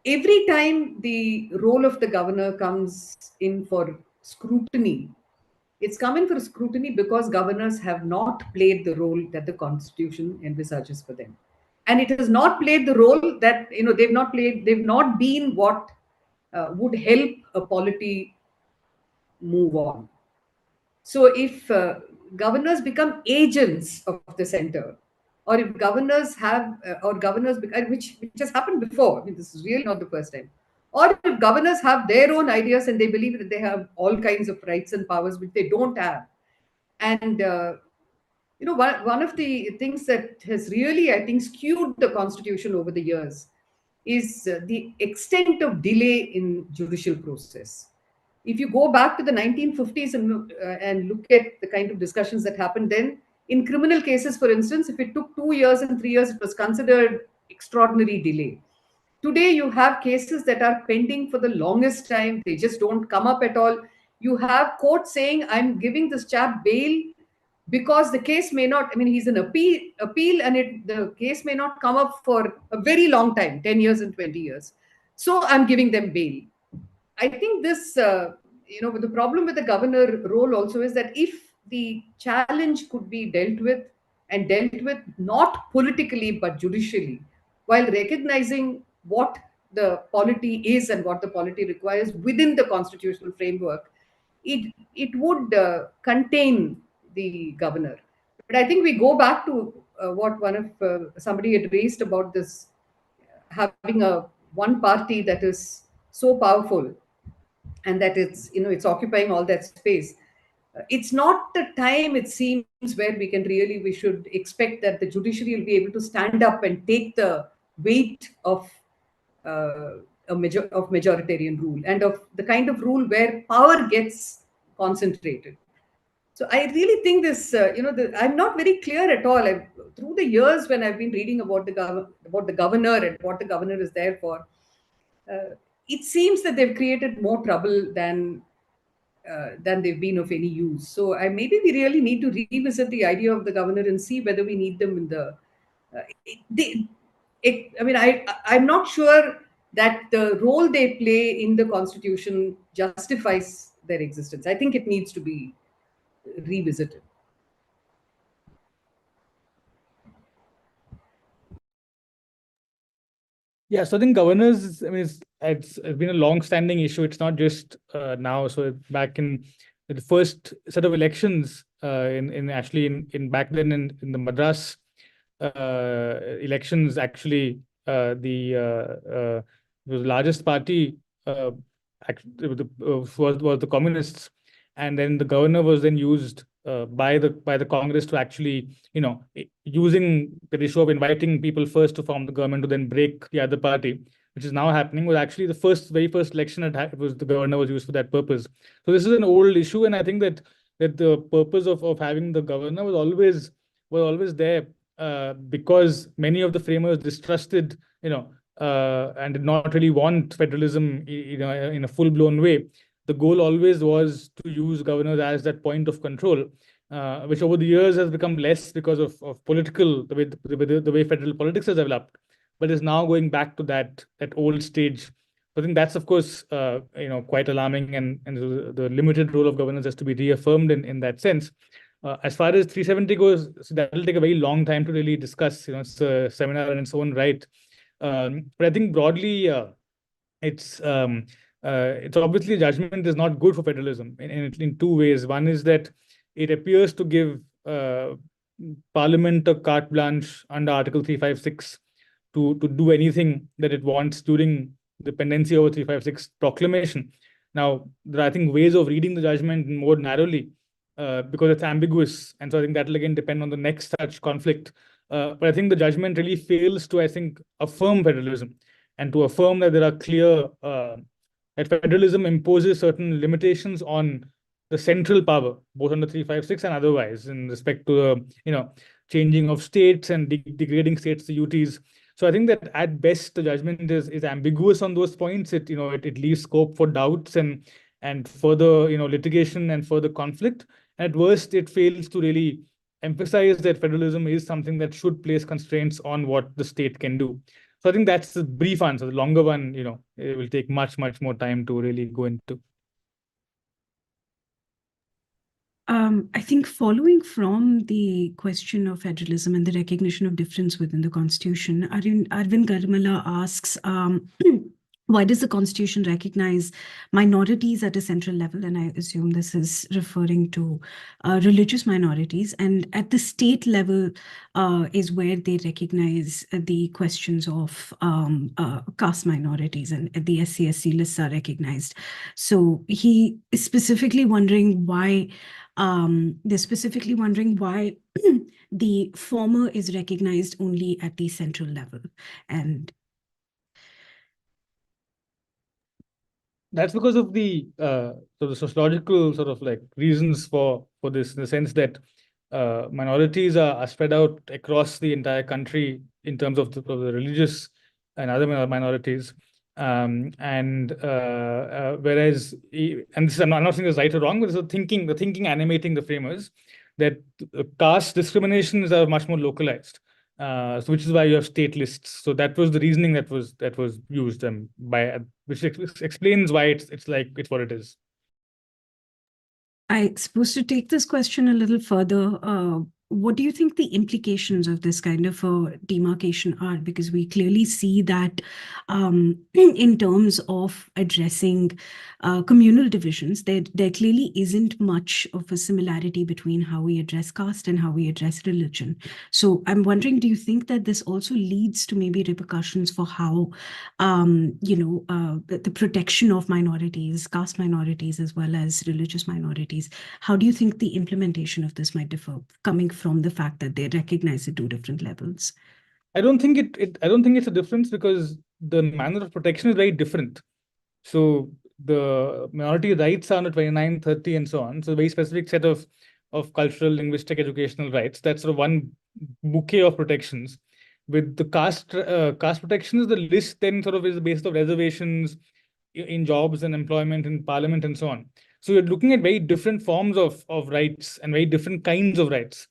[SPEAKER 4] every time the role of the governor comes in for scrutiny, it's coming for scrutiny because governors have not played the role that the Constitution envisages for them. And it has not played the role that, you know, they've not been what would help a polity move on. So if governors become agents of the center, or if governors have, which has happened before, I mean, this is really not the first time, or if governors have their own ideas and they believe that they have all kinds of rights and powers which they don't have. And, you know, one of the things that has really, I think, skewed the Constitution over the years is the extent of delay in judicial process. If you go back to the 1950s and look at the kind of discussions that happened then, in criminal cases, for instance, if it took 2 years and 3 years, it was considered extraordinary delay. Today, you have cases that are pending for the longest time. They just don't come up at all. You have courts saying, I'm giving this chap bail because the case may not, I mean, he's an appeal and the case may not come up for a very long time, 10 years and 20 years. So I'm giving them bail. I think this, you know, the problem with the governor role also is that if the challenge could be dealt with not politically but judicially, while recognizing what the polity is and what the polity requires within the constitutional framework, it would contain the governor. But I think we go back to what somebody had raised about this, having one party that is so powerful and that it's, you know, it's occupying all that space. It's not the time, it seems, where we should expect that the judiciary will be able to stand up and take the weight of majoritarian rule and of the kind of rule where power gets concentrated. So I really think this, you know, I'm not very clear at all. Through the years when I've been reading about the governor and what the governor is there for, it seems that they've created more trouble than they've been of any use. So maybe we really need to revisit the idea of the governor and see whether we need them in the. I'm not sure that the role they play in the Constitution justifies their existence. I think it needs to be revisited.
[SPEAKER 1] Yeah, so I think governors, I mean, it's been a long-standing issue. It's not just now. So back in the first set of elections, in back then in the Madras elections, actually the largest party was the communists, and then the governor was then used by the Congress to actually, you know, using the issue of inviting people first to form the government to then break the other party, which is now happening, was actually the very first election it was the governor was used for that purpose. So this is an old issue, and I think that the purpose of having the governor was always there because many of the framers distrusted, you know, and did not really want federalism, you know, in a full-blown way. The goal always was to use governors as that point of control, which over the years has become less because of political, the way federal politics has developed, but is now going back to that old stage. I think that's, of course, you know, quite alarming, and the limited role of governors has to be reaffirmed in that sense. As far as 370 goes, so that will take a very long time to really discuss. You know, it's a seminar in its own right. But I think broadly, it's obviously judgment is not good for federalism in two ways. One is that it appears to give Parliament a carte blanche under Article 356 to do anything that it wants during the pendency of a 356 proclamation. Now, there are, I think, ways of reading the judgment more narrowly because it's ambiguous. And so I think that will again depend on the next such conflict. But I think the judgment really fails to, I think, affirm federalism and to affirm that there are clear, that federalism imposes certain limitations on the central power, both under 356 and otherwise, in respect to the, changing of states and degrading states' duties. So I think that at best the judgment is ambiguous on those points. It leaves scope for doubts and further litigation and further conflict. And at worst, it fails to really emphasize that federalism is something that should place constraints on what the state can do. So I think that's the brief answer. The longer one, it will take much more time to really go into.
[SPEAKER 3] I think following from the question of federalism and the recognition of difference within the Constitution, Arvind Garmala asks, why does the Constitution recognize minorities at a central level? And I assume this is referring to religious minorities. And at the state level is where they recognize the questions of caste minorities, and the SC/SC lists are recognized. So he is specifically wondering why they're specifically wondering why the former is recognized only at the central level. And
[SPEAKER 1] that's because of the sociological sort of like reasons for this, in the sense that minorities are spread out across the entire country in terms of the religious and other minorities. Whereas, and this, I'm not saying it's right or wrong, but it's the thinking animating the framers, that caste discriminations are much more localized. So which is why you have state lists. So that was the reasoning that was used which explains why it's what it is.
[SPEAKER 3] I suppose to take this question a little further, what do you think the implications of this kind of a demarcation are? Because we clearly see that in terms of addressing communal divisions, there clearly isn't much of a similarity between how we address caste and how we address religion. So I'm wondering, do you think that this also leads to maybe repercussions for how, the protection of minorities, caste minorities, as well as religious minorities? How do you think the implementation of this might differ, coming from the fact that they recognize at two different levels?
[SPEAKER 1] I don't think it's a difference, because the manner of protection is very different. So the minority rights are under 29, 30, and so on. So a very specific set of cultural, linguistic, educational rights. That's sort of one bouquet of protections. With the caste protections, the list then sort of is based on reservations in jobs and employment in parliament and so on. So you're looking at very different forms of rights and very different kinds of rights.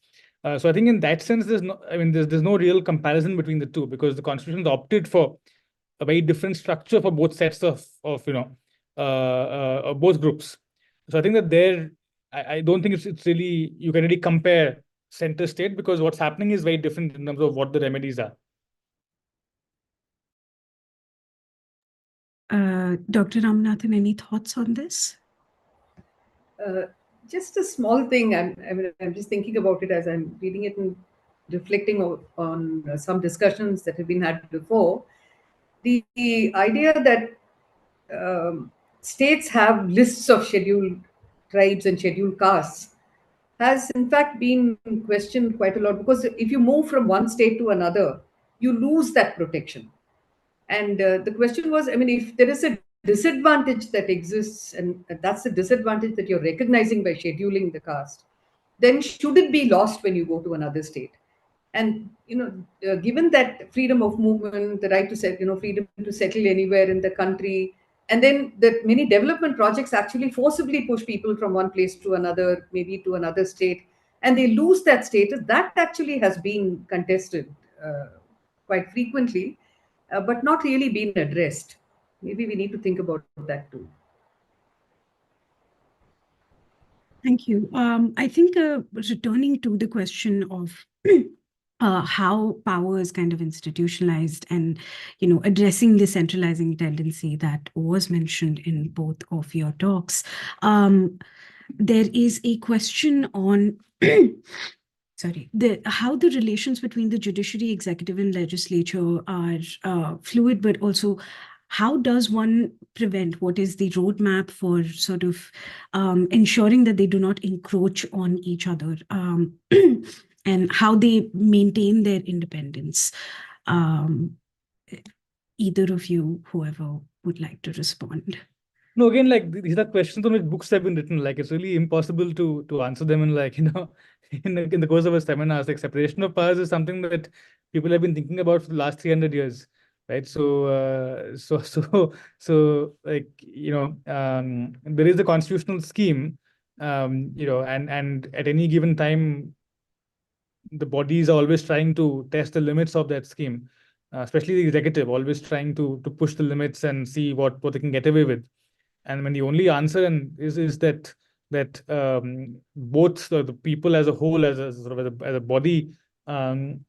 [SPEAKER 1] So I think in that sense, there's no real comparison between the two, because the Constitution opted for a very different structure for both sets of both groups. So I think that I don't think it's really, you can really compare center state, because what's happening is very different in terms of what the remedies are.
[SPEAKER 3] Dr. Ramanathan, any thoughts on this?
[SPEAKER 4] Just a small thing. I'm just thinking about it as I'm reading it and reflecting on some discussions that have been had before. The idea that states have lists of scheduled tribes and scheduled castes has in fact been questioned quite a lot, because if you move from one state to another, you lose that protection. And the question was, if there is a disadvantage that exists, and that's the disadvantage that you're recognizing by scheduling the caste, then should it be lost when you go to another state? And given that freedom of movement, the right to freedom to settle anywhere in the country, and then that many development projects actually forcibly push people from one place to another, maybe to another state, and they lose that status, that actually has been contested quite frequently, but not really been addressed. Maybe we need to think about that too.
[SPEAKER 3] Thank you. I think returning to the question of how power is kind of institutionalized, and addressing the centralizing tendency that was mentioned in both of your talks, there is a question on how the relations between the judiciary, executive, and legislature are fluid, but also how does one prevent? What is the roadmap for sort of ensuring that they do not encroach on each other, and how they maintain their independence? Either of you, whoever would like to respond.
[SPEAKER 1] No, again, like these are questions on which books have been written. Like it's really impossible to answer them in like, in the course of a seminar. Like separation of powers is something that people have been thinking about for the last 300 years, right? So like, there is a constitutional scheme, and at any given time, the bodies are always trying to test the limits of that scheme, especially the executive, always trying to push the limits and see what they can get away with. And when the only answer is that both the people as a whole, as a body, and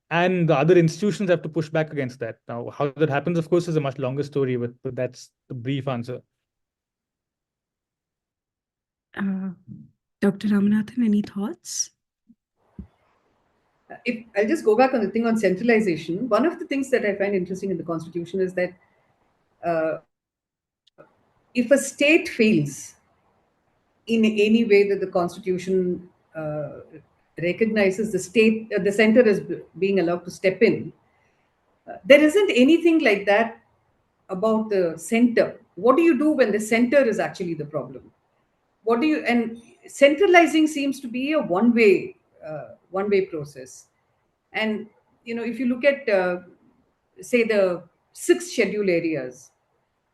[SPEAKER 1] the other institutions have to push back against that. Now, how that happens, of course, is a much longer story, but that's the brief answer.
[SPEAKER 3] Dr. Ramanathan, any thoughts?
[SPEAKER 4] If I'll just go back on the thing on centralization, one of the things that I find interesting in the Constitution is that if a state fails in any way that the Constitution recognizes the center as being allowed to step in, there isn't anything like that about the center. What do you do when the center is actually the problem? And centralizing seems to be a one-way process. And if you look at say the 6 schedule areas,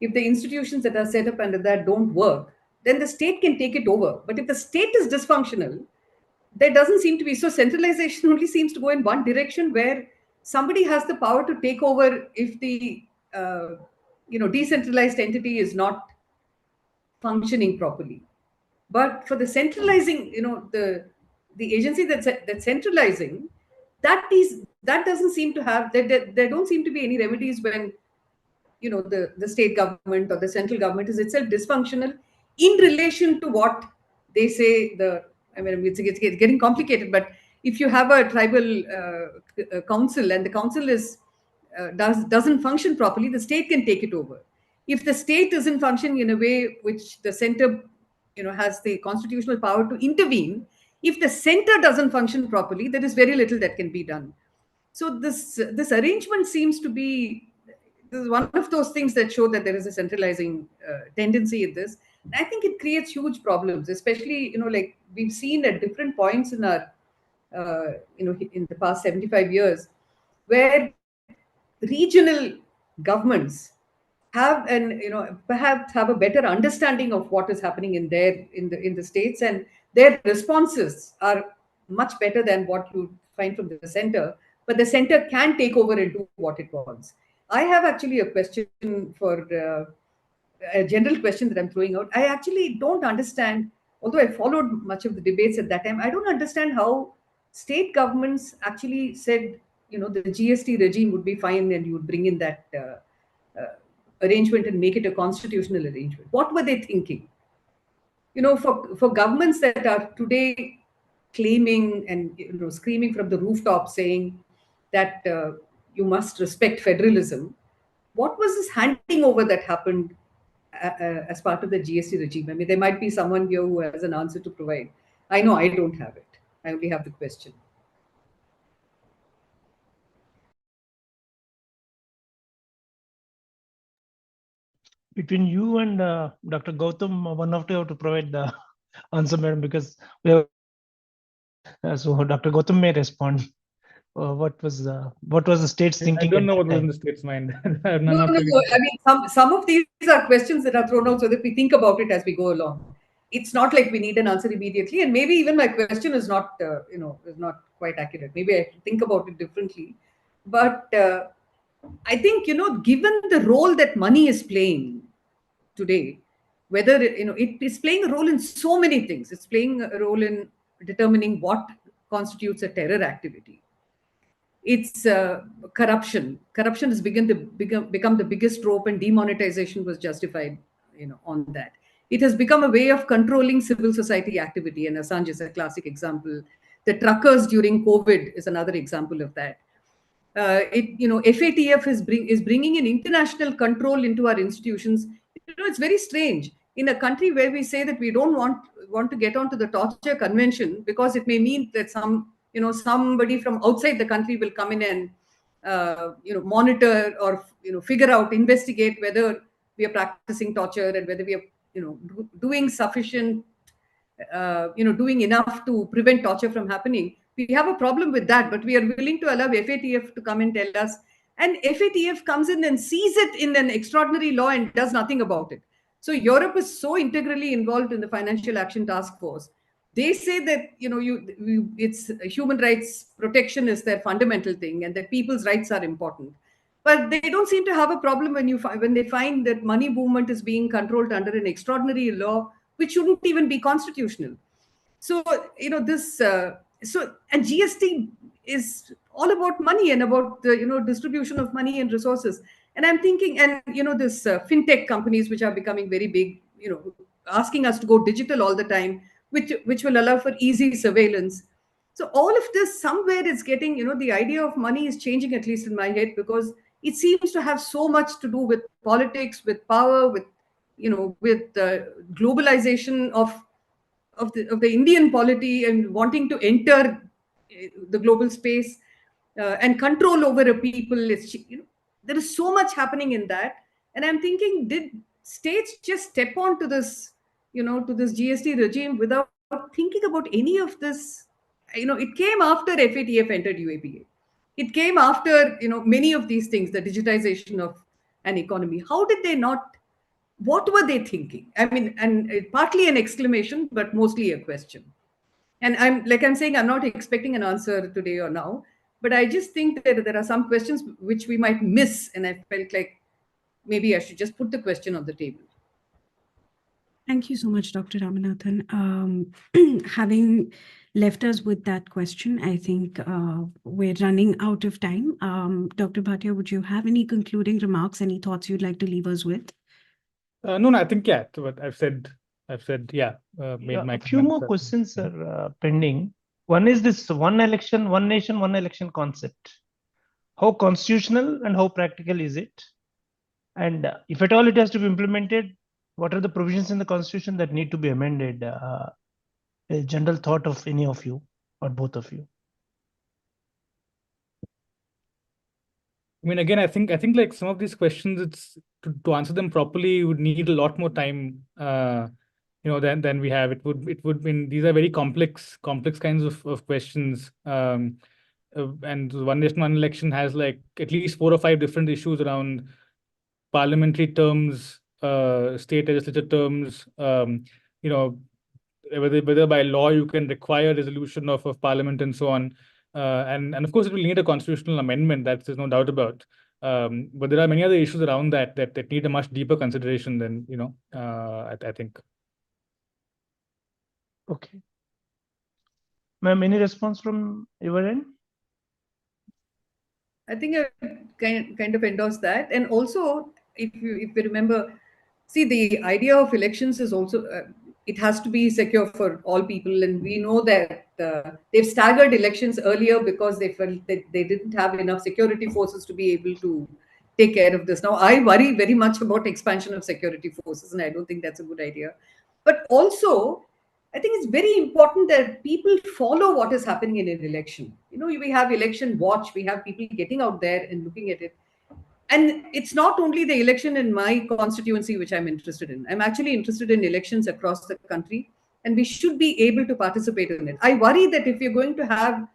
[SPEAKER 4] if the institutions that are set up under that don't work, then the state can take it over. But if the state is dysfunctional, there doesn't seem to be. So centralization only seems to go in one direction, where somebody has the power to take over if the decentralized entity is not functioning properly. But for the centralizing, the agency that's centralizing, that doesn't seem to have, there don't seem to be any remedies when the state government or the central government is itself dysfunctional in relation to what they say. It's getting complicated, but if you have a tribal council and the council doesn't function properly, the state can take it over. If the state isn't functioning in a way which the center has the constitutional power to intervene, if the center doesn't function properly, there is very little that can be done. So this arrangement seems to be, this is one of those things that show that there is a centralizing tendency in this. And I think it creates huge problems, especially like we've seen at different points in our in the past 75 years, where regional governments have perhaps have a better understanding of what is happening in the states, and their responses are much better than what you find from the center. But the center can take over and do what it wants. I have actually a question for a general question that I'm throwing out. I actually don't understand, although I followed much of the debates at that time, I don't understand how state governments actually said, the GST regime would be fine and you would bring in that arrangement and make it a constitutional arrangement. What were they thinking? For governments that are today claiming and screaming from the rooftop saying that you must respect federalism, what was this handing over that happened as part of the GST regime? I mean, there might be someone here who has an answer to provide. I know I don't have it. I only have the question.
[SPEAKER 2] Between you and Dr. Gautam, one of you have to provide the answer, madam, because we have. So Dr. Gautam may respond. What was the state's thinking?
[SPEAKER 1] I don't know what was in the state's mind.
[SPEAKER 4] I mean, some of these are questions that are thrown out so that we think about it as we go along. It's not like we need an answer immediately, and maybe even my question is not is not quite accurate. Maybe I have to think about it differently. But I think given the role that money is playing today, whether it is playing a role in so many things. It's playing a role in determining what constitutes a terror activity. It's corruption. Corruption has become the biggest rope, and demonetization was justified, on that. It has become a way of controlling civil society activity, and Assange is a classic example. The truckers during COVID is another example of that. FATF is bringing in international control into our institutions. It's very strange in a country where we say that we don't want to get onto the torture convention because it may mean that somebody from outside the country will come in and monitor or figure out, investigate whether we are practicing torture and whether we are doing sufficient, doing enough to prevent torture from happening. We have a problem with that, but we are willing to allow FATF to come and tell us. And FATF comes in and sees it in an extraordinary law and does nothing about it. So Europe is so integrally involved in the Financial Action Task Force. They say that it's human rights protection is their fundamental thing, and that people's rights are important. But they don't seem to have a problem when they find that money movement is being controlled under an extraordinary law which shouldn't even be constitutional. So and GST is all about money and about the distribution of money and resources. And I'm thinking, and this fintech companies which are becoming very big, asking us to go digital all the time, which will allow for easy surveillance. So all of this somewhere is getting, the idea of money is changing, at least in my head, because it seems to have so much to do with politics, with power, with globalization of the Indian polity and wanting to enter the global space and control over a people. There is so much happening in that, and I'm thinking, did states just step onto this, to this GST regime without thinking about any of this? It came after FATF entered UAPA. It came after many of these things, the digitization of an economy. How did they not? What were they thinking? I mean, and partly an exclamation, but mostly a question. And I'm saying, I'm not expecting an answer today or now, but I just think that there are some questions which we might miss. And I felt like maybe I should just put the question on the table.
[SPEAKER 3] Thank you so much, Dr. Ramanathan. Having left us with that question, I think we're running out of time. Dr. Bhatia, would you have any concluding remarks, any thoughts you'd like to leave us with?
[SPEAKER 1] No, I think, yeah, what I've said, yeah. Made my
[SPEAKER 2] a few more questions are pending. One is this one election, one nation, one election concept. How constitutional and how practical is it? And if at all it has to be implemented, what are the provisions in the constitution that need to be amended? A general thought of any of you or both of you.
[SPEAKER 1] I mean, again, I think like some of these questions, it's to answer them properly, you would need a lot more time, than we have. It would mean these are very complex kinds of questions. And one nation, one election has like at least 4 or 5 different issues around parliamentary terms, state legislature terms, whether by law you can require resolution of parliament and so on. And of course, it will need a constitutional amendment, that there's no doubt about. But there are many other issues around that need a much deeper consideration than, I think.
[SPEAKER 2] Okay. Ma'am, any response from your end?
[SPEAKER 4] I think I kind of endorse that. And also, if you remember, see, the idea of elections is also, it has to be secure for all people. And we know that they've staggered elections earlier because they felt that they didn't have enough security forces to be able to take care of this. Now, I worry very much about expansion of security forces, and I don't think that's a good idea. But also, I think it's very important that people follow what is happening in an election. We have election watch, we have people getting out there and looking at it. And it's not only the election in my constituency which I'm interested in. I'm actually interested in elections across the country, and we should be able to participate in it. I worry that if you're going to have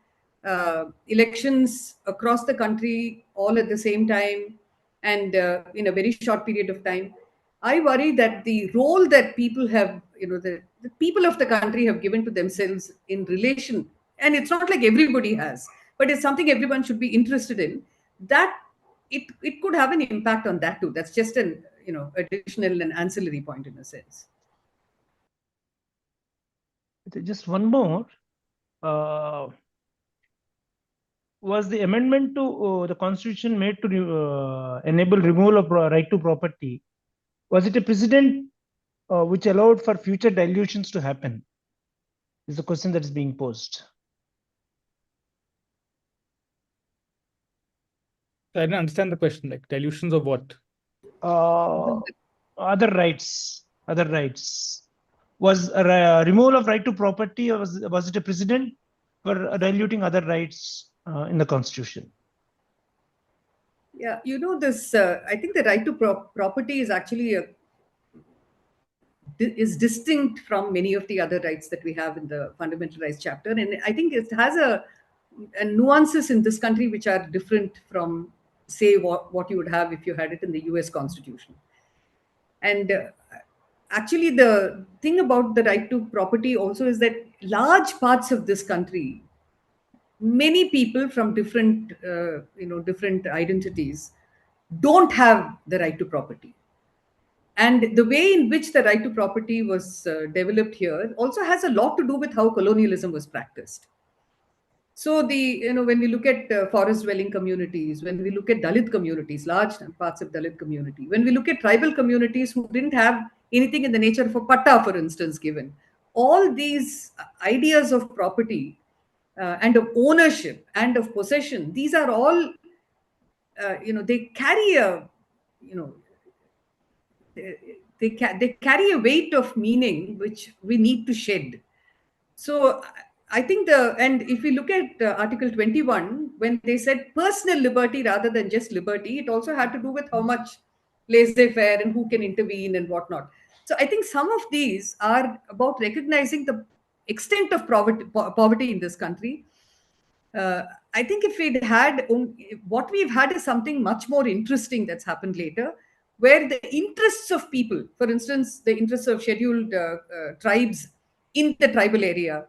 [SPEAKER 4] elections across the country all at the same time and in a very short period of time, I worry that the role that people have, the people of the country have given to themselves in relation, and it's not like everybody has, but it's something everyone should be interested in, that it could have an impact on that too. That's just an additional and ancillary point in a sense.
[SPEAKER 2] Just one more. Was the amendment to the constitution made to enable removal of right to property? Was it a precedent which allowed for future dilutions to happen? Is the question that is being posed.
[SPEAKER 1] I didn't understand the question. Like dilutions of what?
[SPEAKER 2] Other rights. Was a removal of right to property, or was it a precedent for diluting other rights in the Constitution?
[SPEAKER 4] Yeah, this. I think the right to property is actually is distinct from many of the other rights that we have in the fundamental rights chapter, and I think it has a nuances in this country which are different from, say, what you would have if you had it in the US Constitution. And actually, the thing about the right to property also is that large parts of this country, many people from different identities, don't have the right to property. And the way in which the right to property was developed here also has a lot to do with how colonialism was practiced. So when we look at forest dwelling communities, when we look at Dalit communities, large parts of Dalit community, when we look at tribal communities who didn't have anything in the nature of a patta, for instance, given, all these ideas of property and of ownership and of possession, these are all, they carry a, they carry a weight of meaning which we need to shed. So I think and if we look at Article 21, when they said personal liberty rather than just liberty, it also had to do with how much laissez-faire and who can intervene and whatnot. So I think some of these are about recognizing the extent of poverty in this country. I think if we'd had, what we've had is something much more interesting that's happened later, where the interests of people, for instance, the interests of scheduled tribes in the tribal area,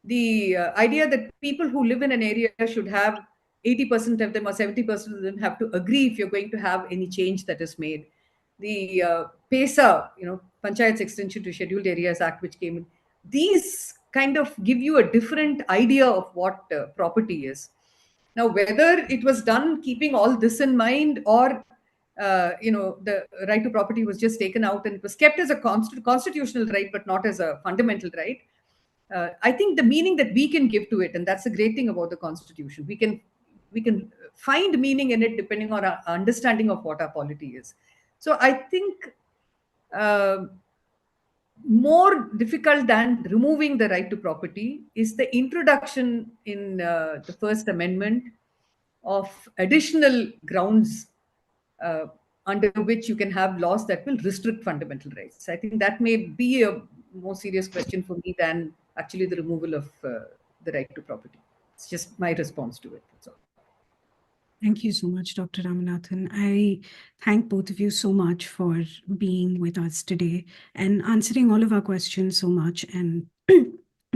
[SPEAKER 4] the idea that people who live in an area should have 80% of them or 70% of them have to agree if you're going to have any change that is made. The PESA, Panchayat's Extension to Scheduled Areas Act, which came in, these kind of give you a different idea of what property is. Now, whether it was done keeping all this in mind, or the right to property was just taken out and it was kept as a constitutional right, but not as a fundamental right. I think the meaning that we can give to it, and that's the great thing about the Constitution, we can find meaning in it depending on our understanding of what our polity is. So I think more difficult than removing the right to property is the introduction in the First Amendment of additional grounds under which you can have laws that will restrict fundamental rights. I think that may be a more serious question for me than actually the removal of the right to property. It's just my response to it. That's all.
[SPEAKER 3] Thank you so much, Dr. Ramanathan. I thank both of you so much for being with us today and answering all of our questions so much, and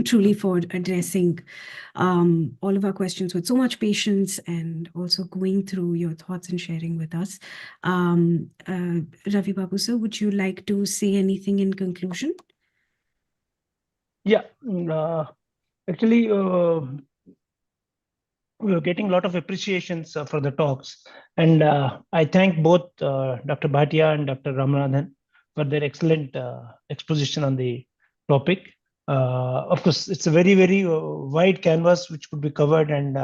[SPEAKER 3] truly for addressing all of our questions with so much patience and also going through your thoughts and sharing with us. Ravi Babu sir, would you like to say anything in conclusion?
[SPEAKER 2] Yeah, actually, we are getting a lot of appreciations for the talks, and I thank both Dr. Bhatia and Dr. Ramanathan for their excellent exposition on the topic. Of course, it's a very, very wide canvas which could be covered, and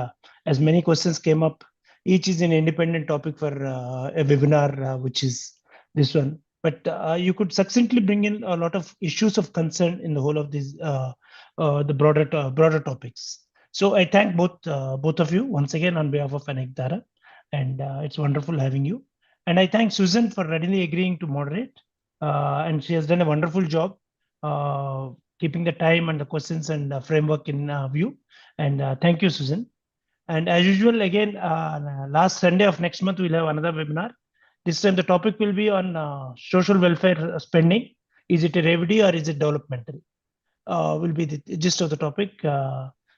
[SPEAKER 2] as many questions came up, each is an independent topic for a webinar, which is this one. But you could succinctly bring in a lot of issues of concern in the whole of these the broader topics. So I thank both of you once again on behalf of Anekdhara, and it's wonderful having you. And I thank Susan for readily agreeing to moderate, and she has done a wonderful job keeping the time and the questions and framework in view. And thank you, Susan. And as usual, again, last Sunday of next month, we'll have another webinar. This time the topic will be on social welfare spending. Is it a remedy or is it developmental? Will be the gist of the topic.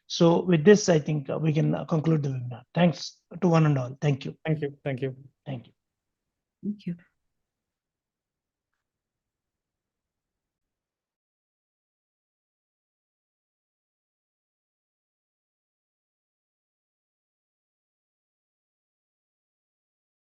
[SPEAKER 2] So with this, I think we can conclude the webinar. Thanks to one and all. Thank you.
[SPEAKER 1] Thank you. Thank you.
[SPEAKER 2] Thank you.
[SPEAKER 3] Thank you.